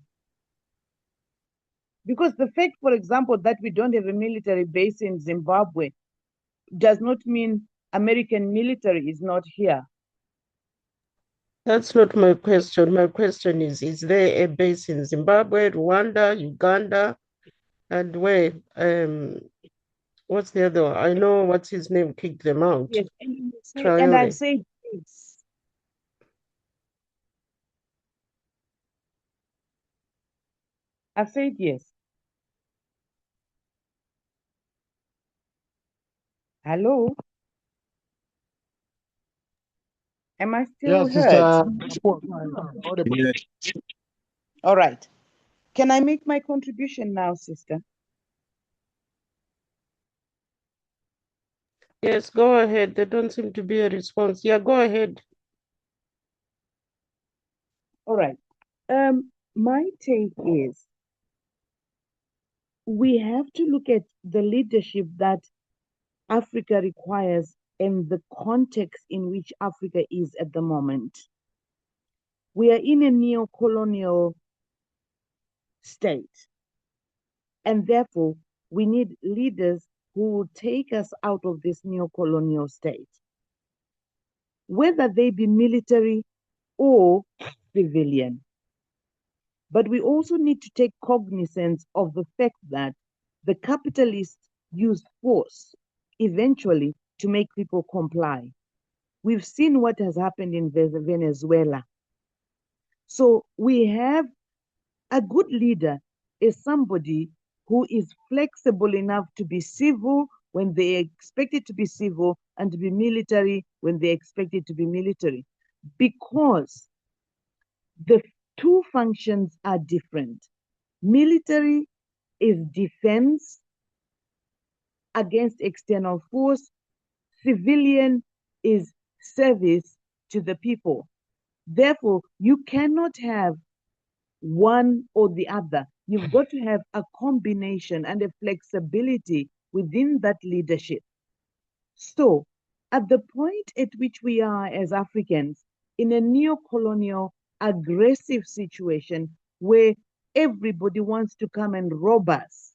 Because the fact, for example, that we don't have a military base in Zimbabwe does not mean American military is not here. That's not my question. My question is there a base in Zimbabwe, Rwanda, Uganda, and where? What's the other one? I know what's his name kicked them out. Yes, and I've said yes. I've said yes. Hello? Am I still heard? All right. Can I make my contribution now, sister? Yes, go ahead. There don't seem to be a response. Yeah, go ahead. All right. My take is we have to look at the leadership that Africa requires and the context in which Africa is at the moment. We are in a neo-colonial state, and therefore we need leaders who will take us out of this neo-colonial state, whether they be military or civilian. But we also need to take cognizance of the fact that the capitalists use force eventually to make people comply. We've seen what has happened in Venezuela. So we have a good leader is somebody who is flexible enough to be civil when they expect it to be civil and to be military when they expect it to be military, because the two functions are different. Military is defense against external force. Civilian is service to the people. Therefore, you cannot have one or the other. You've got to have a combination and a flexibility within that leadership. So, at the point at which we are as Africans in a neo-colonial aggressive situation where everybody wants to come and rob us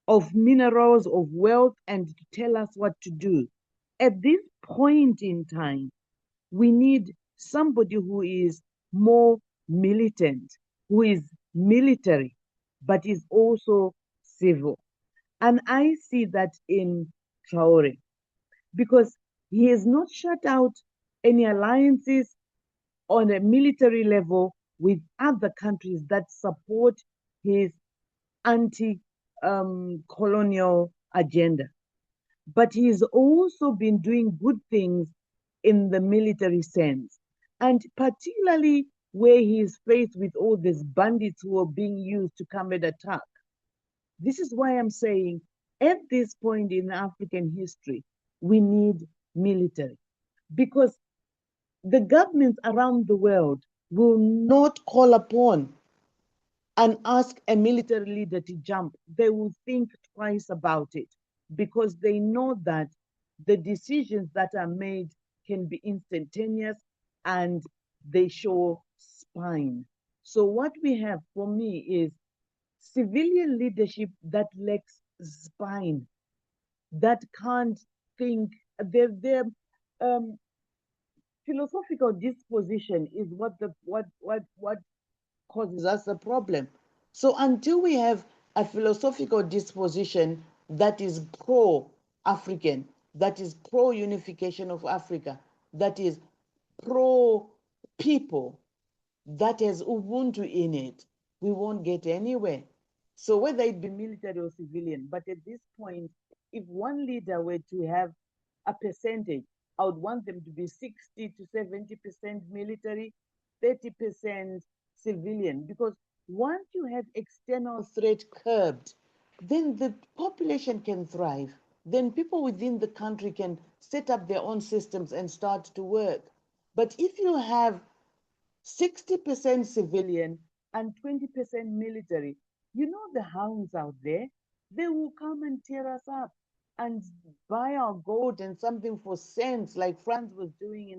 of minerals, of wealth, and to tell us what to do. At this point in time, we need somebody who is more militant, who is military, but is also civil. And I see that in Traore, because he has not shut out any alliances on a military level with other countries that support his anti-colonial agenda. But he's also been doing good things in the military sense. And particularly where he is faced with all these bandits who are being used to come and attack. This is why I'm saying at this point in African history, we need military, because the governments around the world will not call upon and ask a military leader to jump. They will think twice about it, because they know that the decisions that are made can be instantaneous and they show spine. So what we have for me is civilian leadership that lacks spine, that can't think. Their philosophical disposition is what causes us a problem. So until we have a philosophical disposition that is pro-African, that is pro-unification of Africa, that is pro-people, that has Ubuntu in it, we won't get anywhere. So whether it be military or civilian, but at this point, if one leader were to have a percentage, I would want them to be 60 to 70% military, 30% civilian, because once you have external threat curbed, then the population can thrive. Then people within the country can set up their own systems and start to work. But if you have 60% civilian and 20% military, you know the hounds out there, they will come and tear us up and buy our gold and something for cents, like France was doing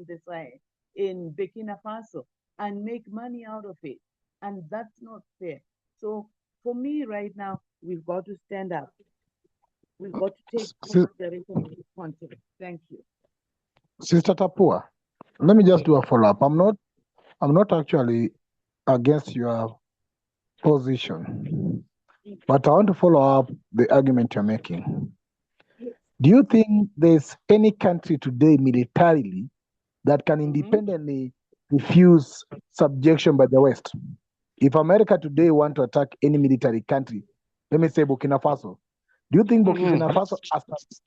in Burkina Faso, and make money out of it. And that's not fair. So for me right now, we've got to stand up. We've got to take consideration of this context. Thank you. Sister Tapua, let me just do a follow-up. I'm not actually against your position, but I want to follow up the argument you're making. Do you think there's any country today militarily that can independently refuse subjection by the West? If America today want to attack any military country, let me say Burkina Faso, do you think Burkina Faso, as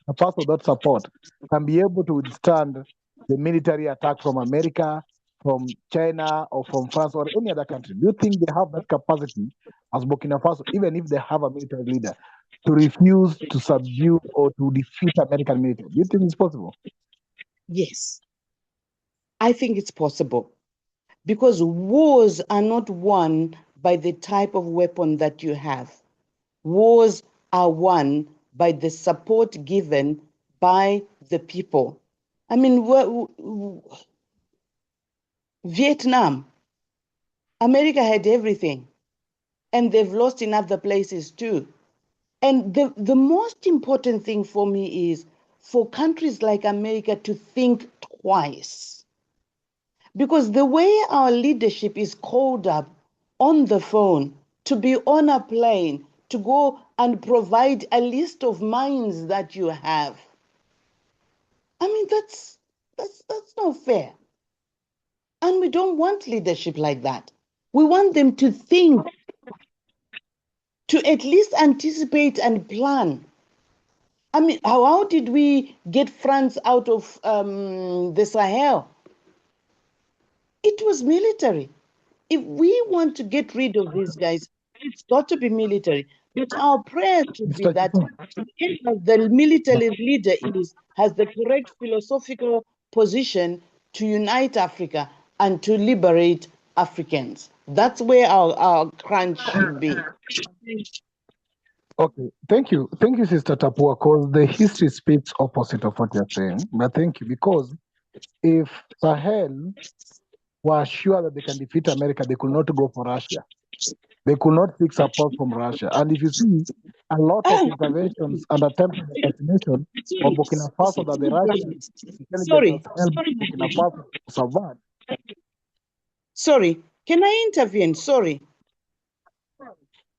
a part of that support, can be able to withstand the military attack from America, from China, or from France, or any other country? Do you think they have that capacity as Burkina Faso, even if they have a military leader, to refuse to subdue or to defeat American military? Do you think it's possible? Yes, I think it's possible. because wars are not won by the type of weapon that you have. Wars are won by the support given by the people. I mean, Vietnam, America had everything, and they've lost in other places too. And the most important thing for me is for countries like America to think twice. Because the way our leadership is called up on the phone, to be on a plane, to go and provide a list of mines that you have. I mean, that's not fair. And we don't want leadership like that. We want them to think, to at least anticipate and plan. I mean, how did we get France out of the Sahel? It was military. If we want to get rid of these guys, it's got to be military. But our prayer should be Mr. that Chico, whoever the military leader has the correct philosophical position to unite Africa and to liberate Africans. That's where our crunch should be. okay, thank you. Thank you, Sister Tapua, because the history speaks opposite of what you're saying. But thank you, because if Sahel were sure that they can defeat America, they could not go for Russia. They could not seek support from Russia. And if you see, a lot of interventions and attempted assassination of Burkina Faso that the Russian intelligence has helped Burkina Faso survive. Sorry, can I intervene? Sorry.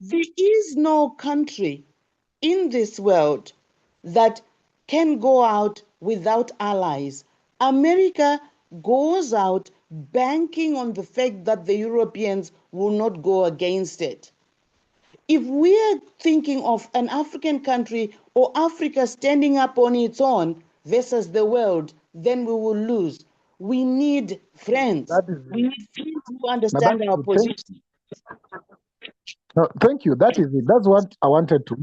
There is no country in this world that can go out without allies. America goes out banking on the fact that the Europeans will not go against it. If we are thinking of an African country or Africa standing up on its own versus the world, then we will lose. We need friends. We need friends who understand our position. No, thank you. That is it. That's what I wanted to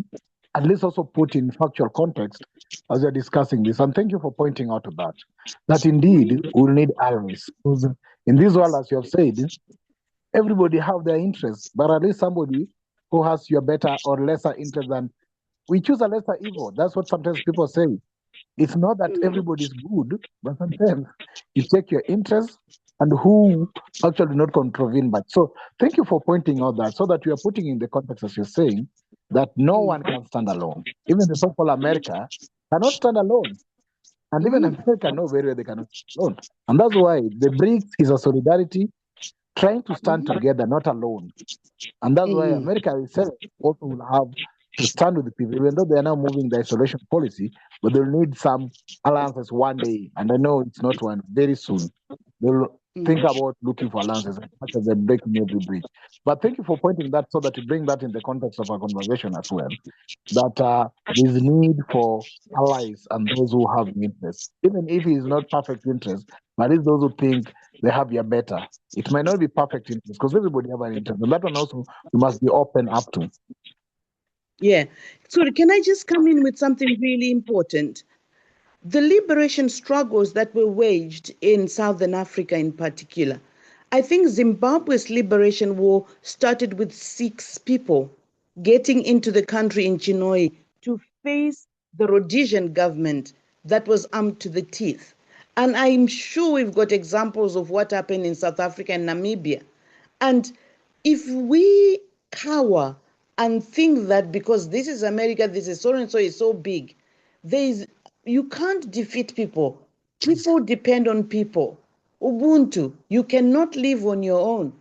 at least also put in factual context as we're discussing this. And thank you for pointing out that indeed we'll need allies. Because in this world, as you have said, everybody have their interests, but at least somebody who has your better or lesser interest than we choose a lesser evil. That's what sometimes people say. It's not that everybody is good, but sometimes you take your interests and who actually do not contravene much. So thank you for pointing out that, so that we are putting in the context, as you're saying, that no one can stand alone. Even the so-called America cannot stand alone. And even America know very well they cannot stand alone. And that's why the BRICS is a solidarity, trying to stand together, not alone. And that's why America itself also will have to stand with the people, even though they are now moving the isolation policy, but they'll need some alliances one day. And I know it's not one, very soon. They'll think about looking for alliances as much as they're breaking every bridge. But thank you for pointing that, so that you bring that in the context of our conversation as well, that there's need for allies and those who have interest, even if it is not perfect interest, but at least those who think they have your better. It might not be perfect interest, because everybody have an interest, and that one also we must be open up to. Yeah. Sorry, can I just come in with something really important? The liberation struggles that were waged in Southern Africa in particular. I think Zimbabwe's liberation war started with 6 people getting into the country in Chinhoyi to face the Rhodesian government that was armed to the teeth. And I'm sure we've got examples of what happened in South Africa and Namibia. And if we cower and think that because this is America, this is so and so is so big, you can't defeat people. People depend on people. Ubuntu, you cannot live on your own.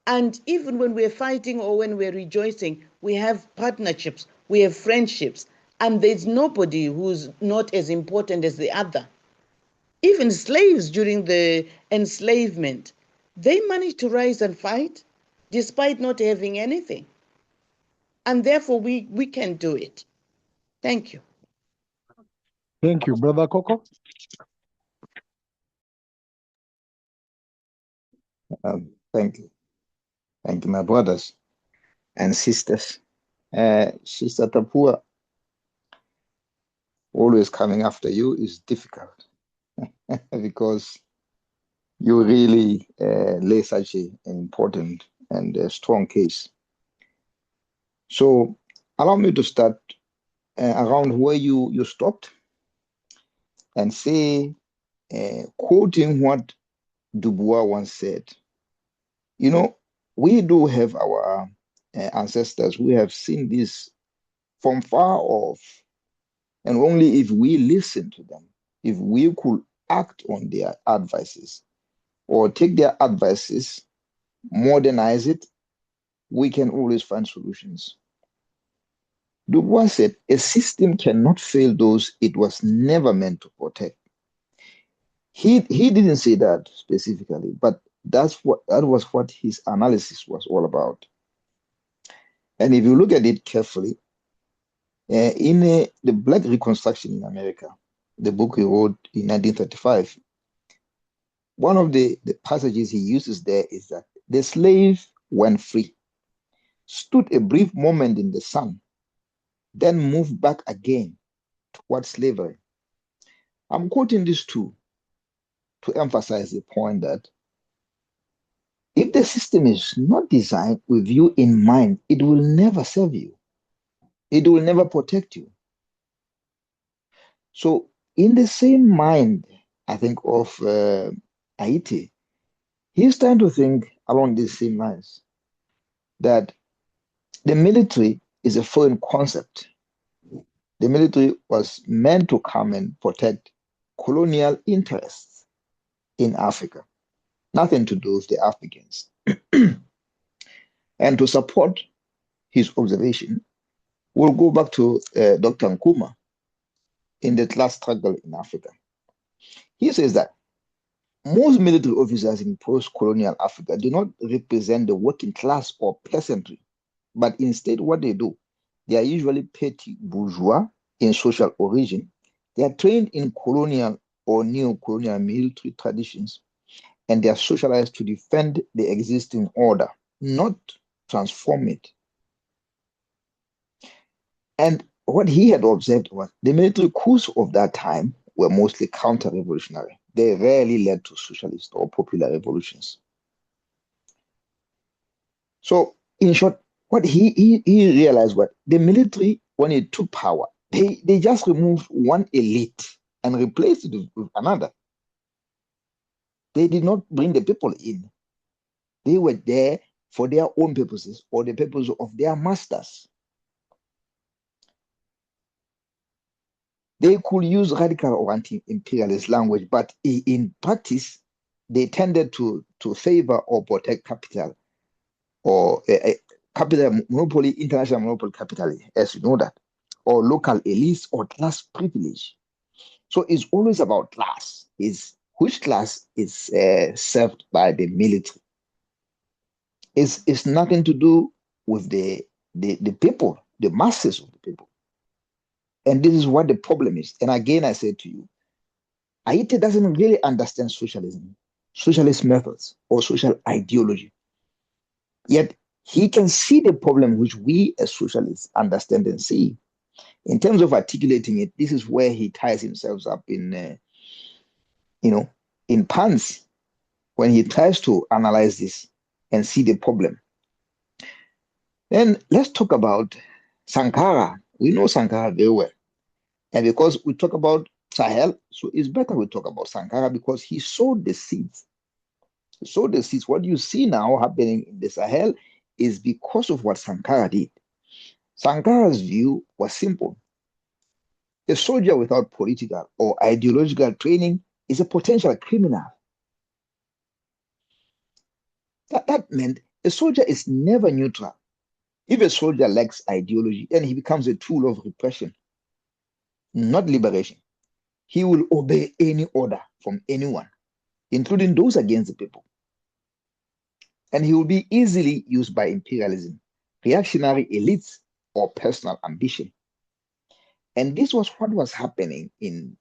And even when we're fighting or when we're rejoicing, we have partnerships, we have friendships, and there's nobody who's not as important as the other. Even slaves during the enslavement, they managed to rise and fight despite not having anything. And therefore, we can do it. Thank you. Thank you, Brother Coco. Thank you. Thank you, my brothers and sisters. Sister Tapua, always coming after you is difficult because You really lay such an important and strong case. So allow me to start around where you stopped and say, quoting what Dubois once said, you know, we do have our ancestors who have seen this from far off, and only if we listen to them, if we could act on their advices or take their advices, modernize it, we can always find solutions. Dubois said, a system cannot fail those it was never meant to protect. He didn't say that specifically, but that was what his analysis was all about. And if you look at it carefully, in the Black Reconstruction in America, the book he wrote in 1935, one of the passages he uses there is that the slave, when free, stood a brief moment in the sun, then moved back again toward slavery. I'm quoting this too to emphasize the point that if the system is not designed with you in mind, it will never serve you. It will never protect you. So, in the same mind, I think, of Haiti, he's trying to think along these same lines that the military is a foreign concept. The military was meant to come and protect colonial interests in Africa, nothing to do with the Africans. And to support his observation, we'll go back to Dr. Nkrumah in the class struggle in Africa. He says that most military officers in post-colonial Africa do not represent the working class or peasantry, but instead what they do, they are usually petty bourgeois in social origin. They are trained in colonial or neo-colonial military traditions, and they are socialized to defend the existing order, not transform it. And what he had observed was the military coups of that time were mostly counter-revolutionary. They rarely led to socialist or popular revolutions. So, in short, what he realized was the military, when it took power, they just removed one elite and replaced it with another. They did not bring the people in. They were there for their own purposes or the purpose of their masters. They could use radical or anti-imperialist language, but in practice, they tended to favor or protect capital or capital monopoly, international monopoly capital, as you know that, or local elites or class privilege. So it's always about class. Is which class is served by the military. It's nothing to do with the people, the masses of the people. And this is what the problem is. And again, I say to you, Haiti doesn't really understand socialism, socialist methods, or social ideology. Yet he can see the problem which we as socialists understand and see. In terms of articulating it, this is where he ties himself up in pants when he tries to analyze this and see the problem. Then let's talk about Sankara. We know Sankara very well. And because we talk about Sahel, so it's better we talk about Sankara because he sowed the seeds. He sowed the seeds. What you see now happening in the Sahel is because of what Sankara did. Sankara's view was simple. A soldier without political or ideological training is a potential criminal. That meant a soldier is never neutral. If a soldier lacks ideology, then he becomes a tool of repression, not liberation. He will obey any order from anyone, including those against the people. And he will be easily used by imperialism, reactionary elites, or personal ambition. And this was what was happening in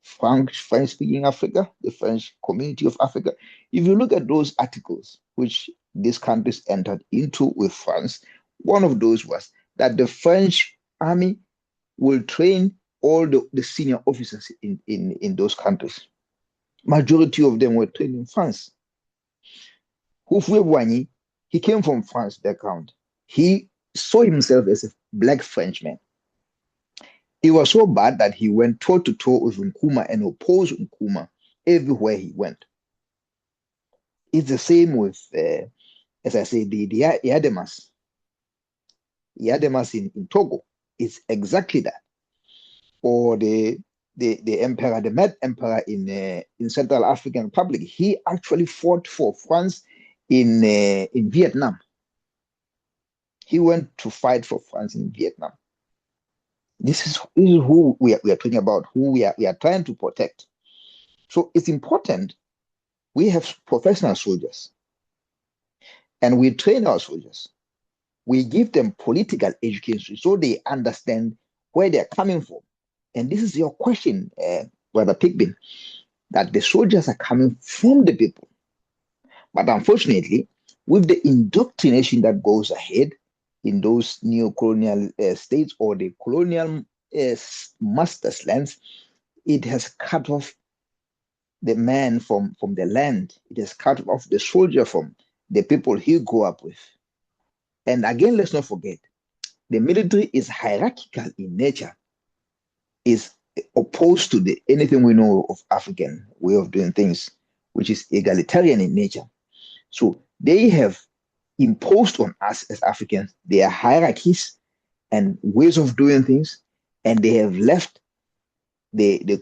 French-speaking Africa, the French community of Africa. If you look at those articles which these countries entered into with France, one of those was that the French army will train all the senior officers in those countries. Majority of them were trained in France. Houphouët-Boigny, he came from France background. He saw himself as a black Frenchman. It was so bad that he went toe to toe with Nkrumah and opposed Nkrumah everywhere he went. It's the same with, as I say, the Yademas. Yademas in Togo is exactly that. Or the emperor, the Mad Emperor in Central African Republic, he actually fought for France in Vietnam. He went to fight for France in Vietnam. This is who we are talking about, who we are trying to protect. So it's important we have professional soldiers and we train our soldiers. We give them political education so they understand where they're coming from. And this is your question, Brother Pigbin, that the soldiers are coming from the people. But unfortunately, with the indoctrination that goes ahead in those neo-colonial states or the colonial master's lands, it has cut off the man from the land. It has cut off the soldier from the people he grew up with. And again, let's not forget, the military is hierarchical in nature, is opposed to anything we know of African way of doing things, which is egalitarian in nature. So they have imposed on us as Africans their hierarchies and ways of doing things, and they have left the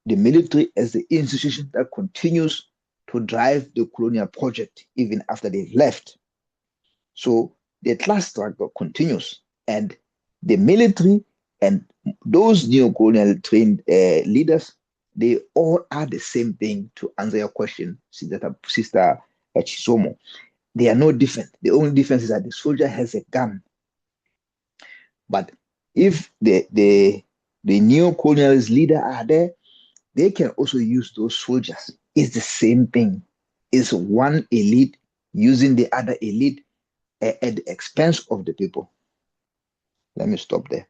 military as the institution that continues to drive the colonial project even after they've left. So the class struggle continues, and the military and those neo-colonial trained leaders, they all are the same thing. To answer your question, Sister Chisomo, they are no different. The only difference is that the soldier has a gun. But if the neo-colonialist leader are there, they can also use those soldiers. It's the same thing. It's one elite using the other elite at the expense of the people. Let me stop there.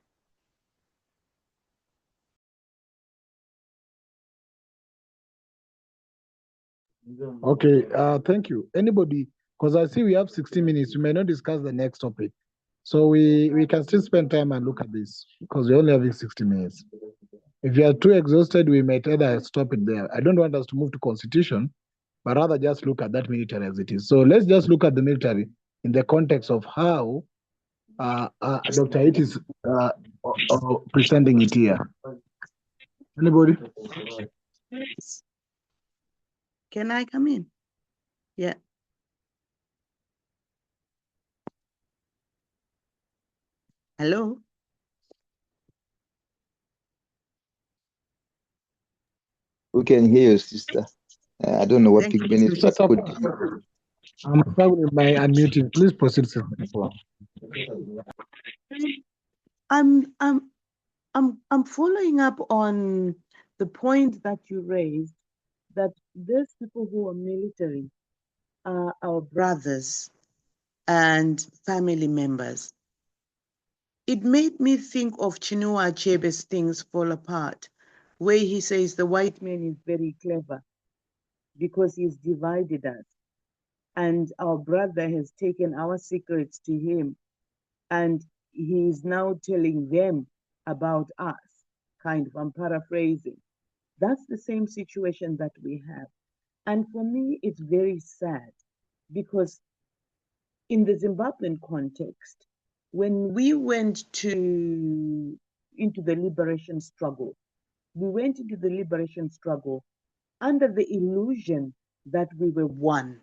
Okay, thank you. Anybody, because I see we have 60 minutes, we may not discuss the next topic. So we can still spend time and look at this because we're only having 60 minutes. If you are too exhausted, we might either stop it there. I don't want us to move to constitution, but rather just look at that military as it is. So let's just look at the military in the context of how Dr. It is presenting it here. Anybody? Can I come in? Yeah. Hello? We can hear you, sister. I don't know what Thank you. Pigbin is, but good. I'm struggling with my unmuting. Please proceed, sir. I'm following up on the point that you raised, that those people who are military are our brothers and family members. It made me think of Chinua Achebe's Things Fall Apart, where he says the white man is very clever because he's divided us. And our brother has taken our secrets to him, and he is now telling them about us, kind of, I'm paraphrasing. That's the same situation that we have. And for me, it's very sad because in the Zimbabwean context, when we went into the liberation struggle, we went into the liberation struggle under the illusion that we were one.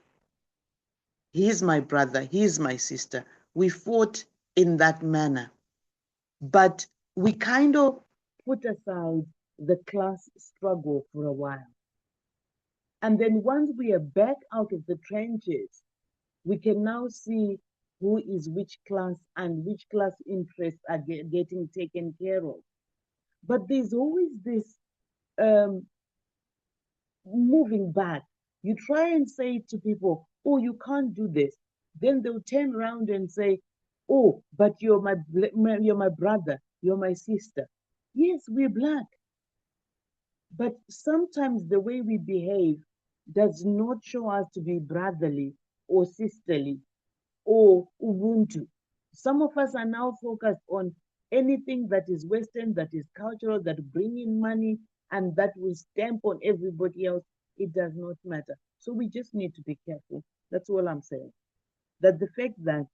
He's my brother, he's my sister. We fought in that manner. But we kind of put aside the class struggle for a while. And then once we are back out of the trenches, we can now see who is which class and which class interests are getting taken care of. But there's always this moving back. You try and say to people, oh, you can't do this. Then they'll turn around and say, oh, but you're my brother, you're my sister. Yes, we're Black. But sometimes the way we behave does not show us to be brotherly or sisterly or Ubuntu. Some of us are now focused on anything that is Western, that is cultural, that bring in money, and that will stamp on everybody else. It does not matter. So we just need to be careful. That's all I'm saying. That the fact that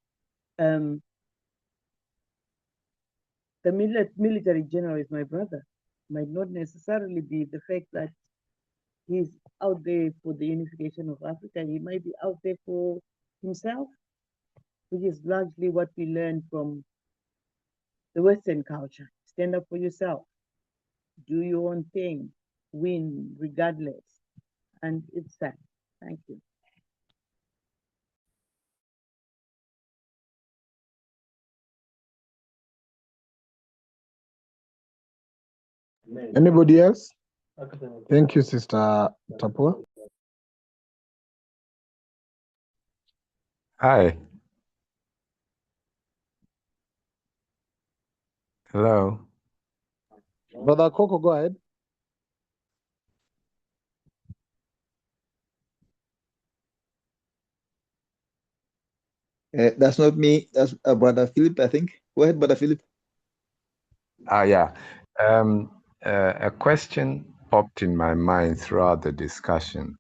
the military general is my brother might not necessarily be the fact that he's out there for the unification of Africa. He might be out there for himself, which is largely what we learned from the Western culture. Stand up for yourself, do your own thing, win regardless. And it's sad. Thank you. Anybody else? Thank you, Sister Tapua. Hi. Hello. Brother Coco, go ahead. That's not me. That's Brother Philip, I think. Go ahead, Brother Philip. Yeah. A question popped in my mind throughout the discussion.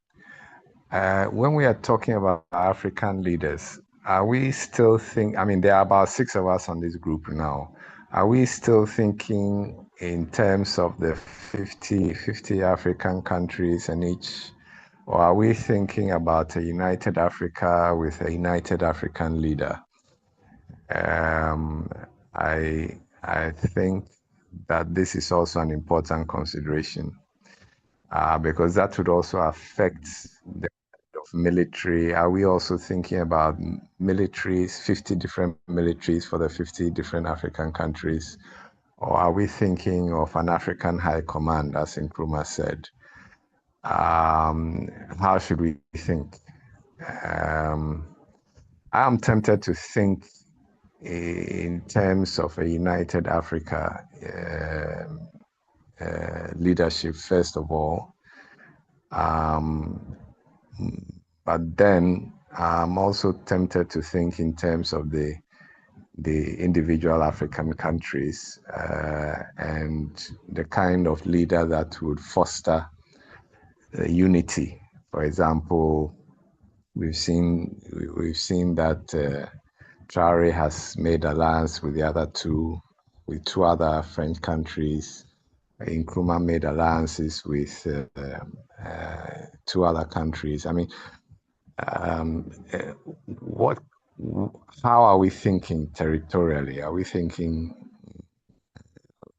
When we are talking about African leaders, are we still there are about 6 of us on this group now. Are we still thinking in terms of the 50 African countries and each, or are we thinking about a united Africa with a united African leader? I think that this is also an important consideration because that would also affect the of military. Are we also thinking about militaries, 50 different militaries for the 50 different African countries? Or are we thinking of an African high command, as Nkrumah said? How should we think? I'm tempted to think in terms of a united Africa leadership, first of all. But then I'm also tempted to think in terms of the individual African countries and the kind of leader that would foster unity. For example, we've seen that Traore has made alliance with with two other French countries. Nkrumah made alliances with 2 other countries. I mean, how are we thinking territorially? Are we thinking,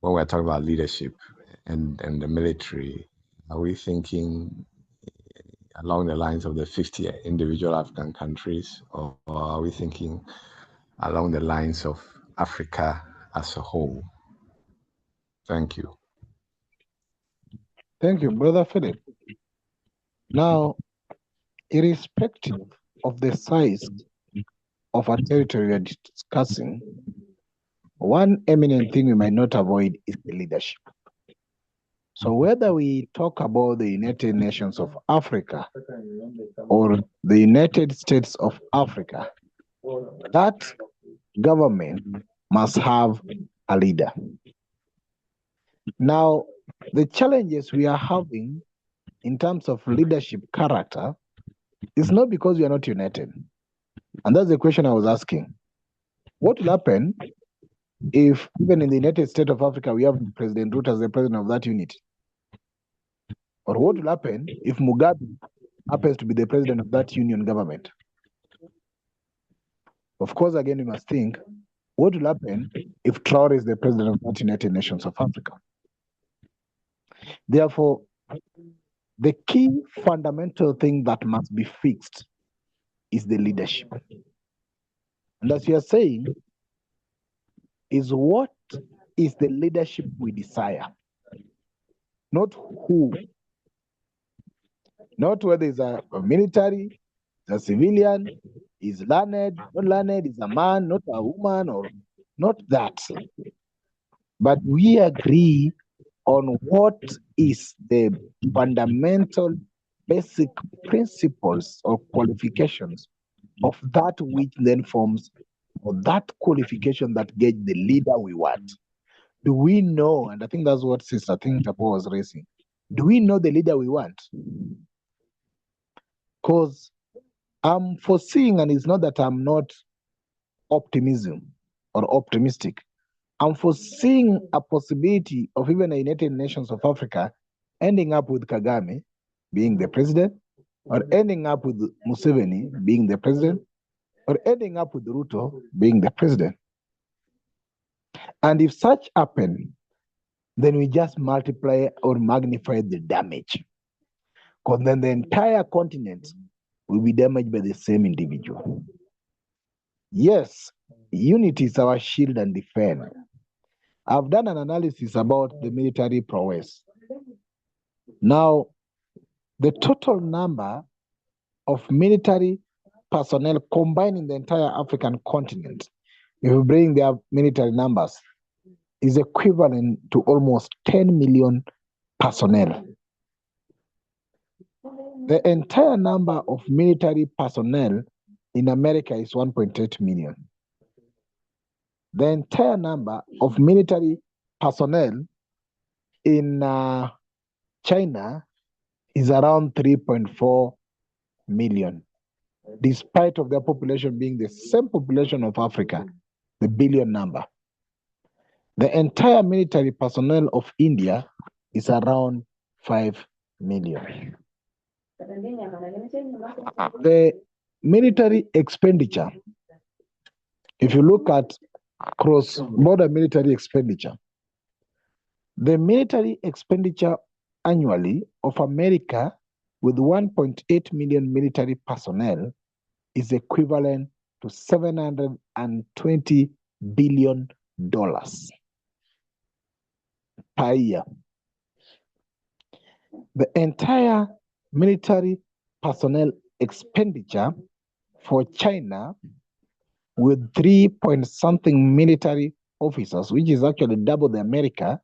when we're talking about leadership and the military, are we thinking along the lines of the 50 individual African countries, or are we thinking along the lines of Africa as a whole? Thank you. Thank you, Brother Philip. Now, irrespective of the size of a territory we are discussing, one eminent thing we might not avoid is the leadership. So whether we talk about the United Nations of Africa or the United States of Africa, that government must have a leader. Now, the challenges we are having in terms of leadership character is not because we are not united. And that's the question I was asking. What will happen if even in the United States of Africa, we have President Ruto as the president of that unit? Or what will happen if Mugabe happens to be the president of that union government? Of course, again, we must think, what will happen if Traore is the president of that United Nations of Africa? Therefore, the key fundamental thing that must be fixed is the leadership. And as you are saying, is what is the leadership we desire? Not who. Not whether it's a military, a civilian, is learned, not learned, is a man, not a woman, or not that. But we agree on what is the fundamental basic principles or qualifications of that which then forms, or that qualification that gauge the leader we want. Do we know, and I think that's what Sister Tapo was raising, do we know the leader we want? Because I'm foreseeing, and it's not that I'm not optimistic. I'm foreseeing a possibility of even a United Nations of Africa ending up with Kagame being the president, or ending up with Museveni being the president, or ending up with Ruto being the president. And if such happen, then we just multiply or magnify the damage. Because then the entire continent will be damaged by the same individual. Yes, unity is our shield and defense. I've done an analysis about the military prowess. Now, the total number of military personnel combined in the entire African continent, if you bring their military numbers, is equivalent to almost 10 million personnel. The entire number of military personnel in America is 1.8 million. The entire number of military personnel in China is around 3.4 million, despite of their population being the same population of Africa, the billion number. The entire military personnel of India is around 5 million. The military expenditure, if you look at cross-border military expenditure, the military expenditure annually of America with 1.8 million military personnel is equivalent to $720 billion per year. The entire military personnel expenditure for China with 3-point-something military officers, which is actually double the America,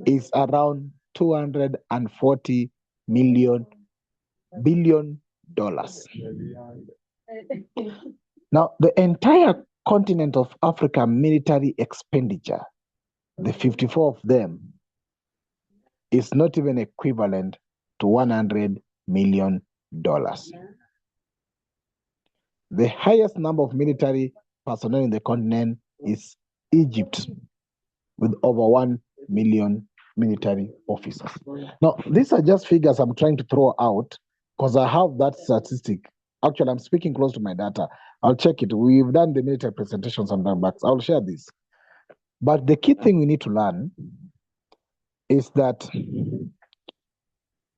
is around $240 billion. Now, the entire continent of Africa military expenditure, the 54 of them, is not even equivalent to $100 million. The highest number of military personnel in the continent is Egypt, with over 1 million military officers. Now, these are just figures I'm trying to throw out because I have that statistic. Actually, I'm speaking close to my data. I'll check it. We've done the military presentation sometime back. I'll share this. But the key thing we need to learn is that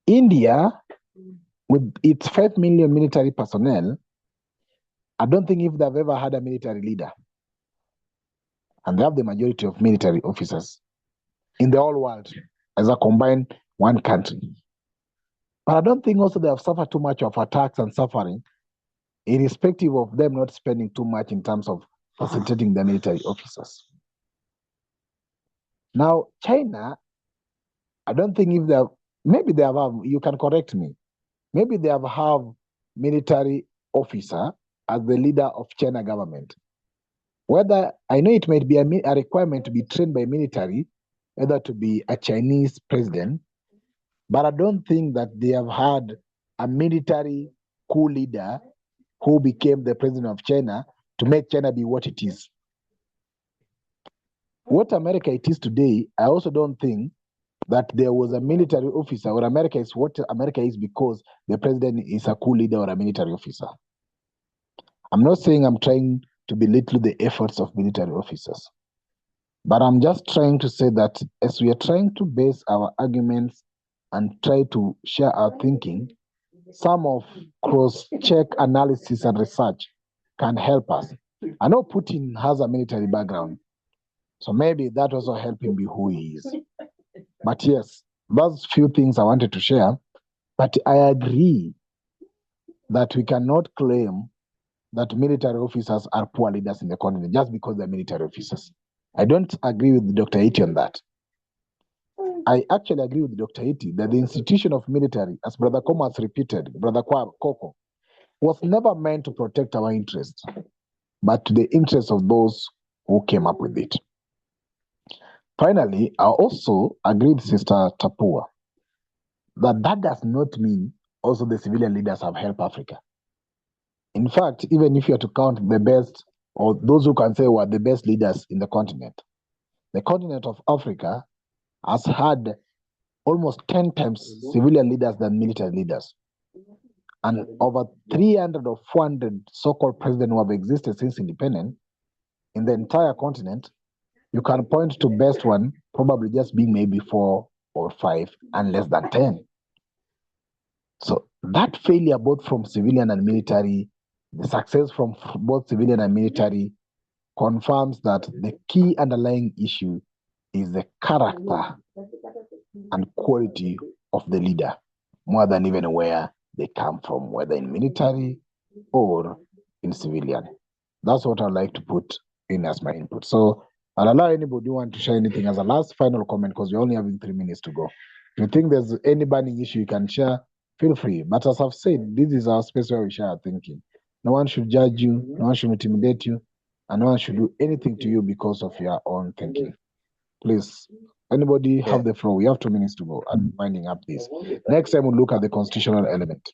India, with its 5 million military personnel, I don't think if they've ever had a military leader. And they have the majority of military officers in the whole world as a combined one country. But I don't think also they have suffered too much of attacks and suffering, irrespective of them not spending too much in terms of facilitating the military officers. Now, China, I don't think if they have, maybe they have, you can correct me, maybe they have military officer as the leader of China government. Whether, I know it might be a requirement to be trained by military, either to be a Chinese president, but I don't think that they have had a military coup leader who became the president of China to make China be what it is. What America it is today, I also don't think that there was a military officer, or America is what America is because the president is a coup leader or a military officer. I'm not saying I'm trying to belittle the efforts of military officers, but I'm just trying to say that as we are trying to base our arguments and try to share our thinking, some of cross-check analysis and research can help us. I know Putin has a military background, so maybe that also helped him be who he is. But yes, those few things I wanted to share, but I agree that we cannot claim that military officers are poor leaders in the continent just because they're military officers. I don't agree with Dr. Iti on that. I actually agree with Dr. Iti that the institution of military, as Brother Koma has repeated, Brother Koko, was never meant to protect our interests, but to the interests of those who came up with it. Finally, I also agree with Sister Tapua that does not mean also the civilian leaders have helped Africa. In fact, even if you are to count the best, or those who can say were the best leaders in the continent of Africa has had almost 10 times civilian leaders than military leaders. And over 300 or 400 so-called presidents who have existed since independence in the entire continent, you can point to best one probably just being maybe 4 or 5 and less than 10. So that failure both from civilian and military, the success from both civilian and military confirms that the key underlying issue is the character and quality of the leader, more than even where they come from, whether in military or in civilian. That's what I'd like to put in as my input. So I'll allow anybody who want to share anything as a last final comment, because we're only having 3 minutes to go. If you think there's any burning issue you can share, feel free. But as I've said, this is our space where we share our thinking. No one should judge you, no one should intimidate you, and no one should do anything to you because of your own thinking. Please, anybody have the floor. We have 2 minutes to go. I'm winding up this. Next time we'll look at the constitutional element.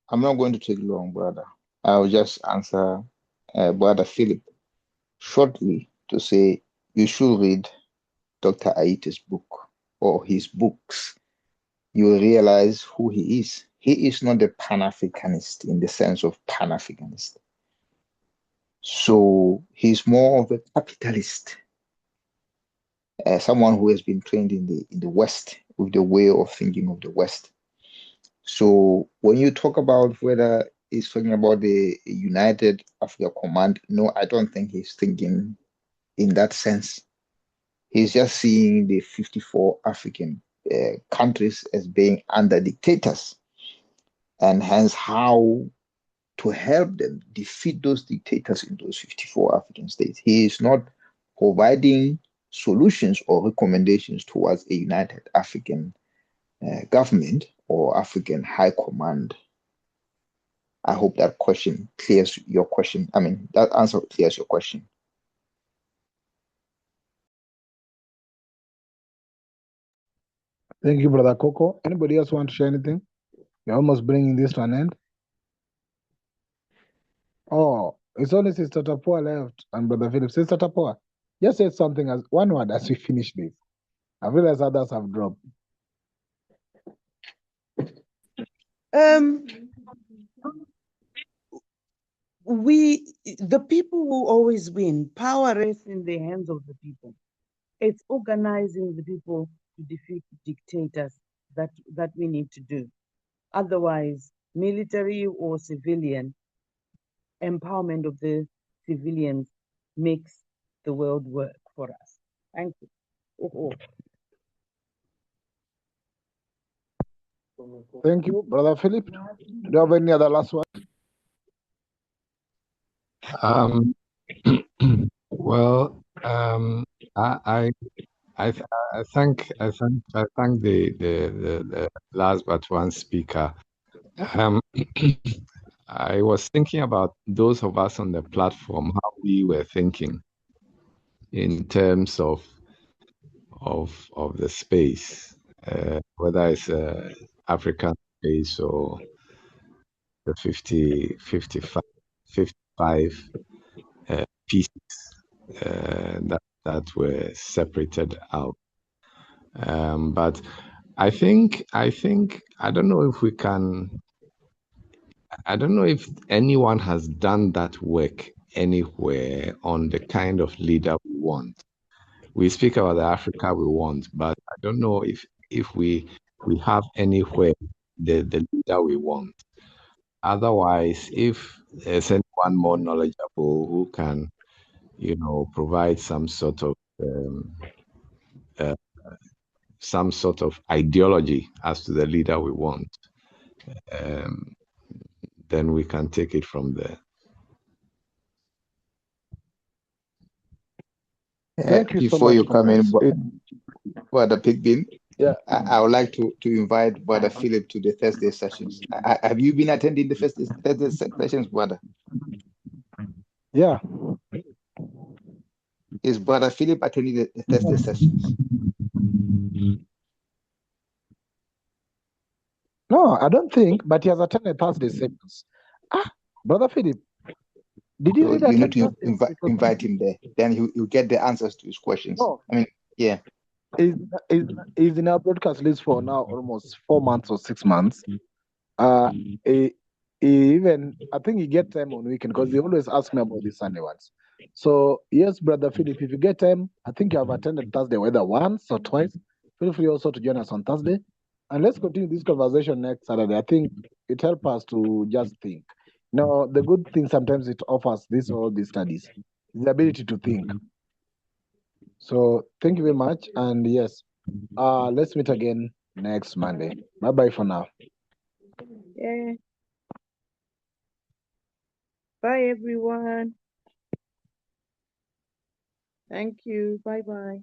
I'm not going to take long, brother. I'll just answer Brother Philip shortly to say you should read Dr. Aiti's book or his books. You will realize who he is. He is not a Pan-Africanist in the sense of Pan-Africanist. So he's more of a capitalist, someone who has been trained in the West with the way of thinking of the West. So when you talk about whether he's talking about the United Africa Command, no, I don't think he's thinking in that sense. He's just seeing the 54 African countries as being under dictators, and hence how to help them defeat those dictators in those 54 African states. He is not providing solutions or recommendations towards a united African government or African high command. I hope that question clears your question. I mean, that answer clears your question. Thank you, Brother Coco. Anybody else want to share anything? We're almost bringing this to an end. Oh, it's only Sister Tapua left and Brother Philip. Sister Tapua, just say something as one word as we finish this. I realize others have dropped. The people will always win. Power rests in the hands of the people. It's organizing the people to defeat dictators that we need to do. Otherwise, military or civilian empowerment of the civilians makes the world work for us. Thank you. Thank you, Brother Philip. Do you have any other last word? Well, I thank the last but one speaker. I was thinking about those of us on the platform, how we were thinking in terms of the space, whether it's African space or the 55 pieces that were separated out. But I think I don't know if we can. I don't know if anyone has done that work anywhere on the kind of leader we want. We speak about the Africa we want, but I don't know if we have anywhere the leader we want. Otherwise, if there's anyone more knowledgeable who can, provide some sort of ideology as to the leader we want, then we can take it from there. Thank you Before so you much, come in, Brother Pigbin, Yeah. I would like to invite Brother Philip to the Thursday sessions. Have you been attending the Thursday sessions, brother? Yeah. Is Brother Philip attending the Thursday sessions? No, I don't think, but he has attended Thursday sessions. Brother Philip, did you So really you need attend to invite him there. Then he'll get the answers to his questions. No. I mean, yeah. He's in our broadcast list for now almost 4 months or 6 months. He even, I think he get time on weekend because he always asks me about the Sunday ones. So yes, Brother Philip, if you get time, I think you have attended Thursday, whether once or twice. Feel free also to join us on Thursday. And let's continue this conversation next Saturday. I think it helps us to just think. The good thing sometimes it offers all these studies is the ability to think. So thank you very much. And yes, let's meet again next Monday. Bye-bye for now. Yeah. Bye, everyone. Thank you. Bye-bye.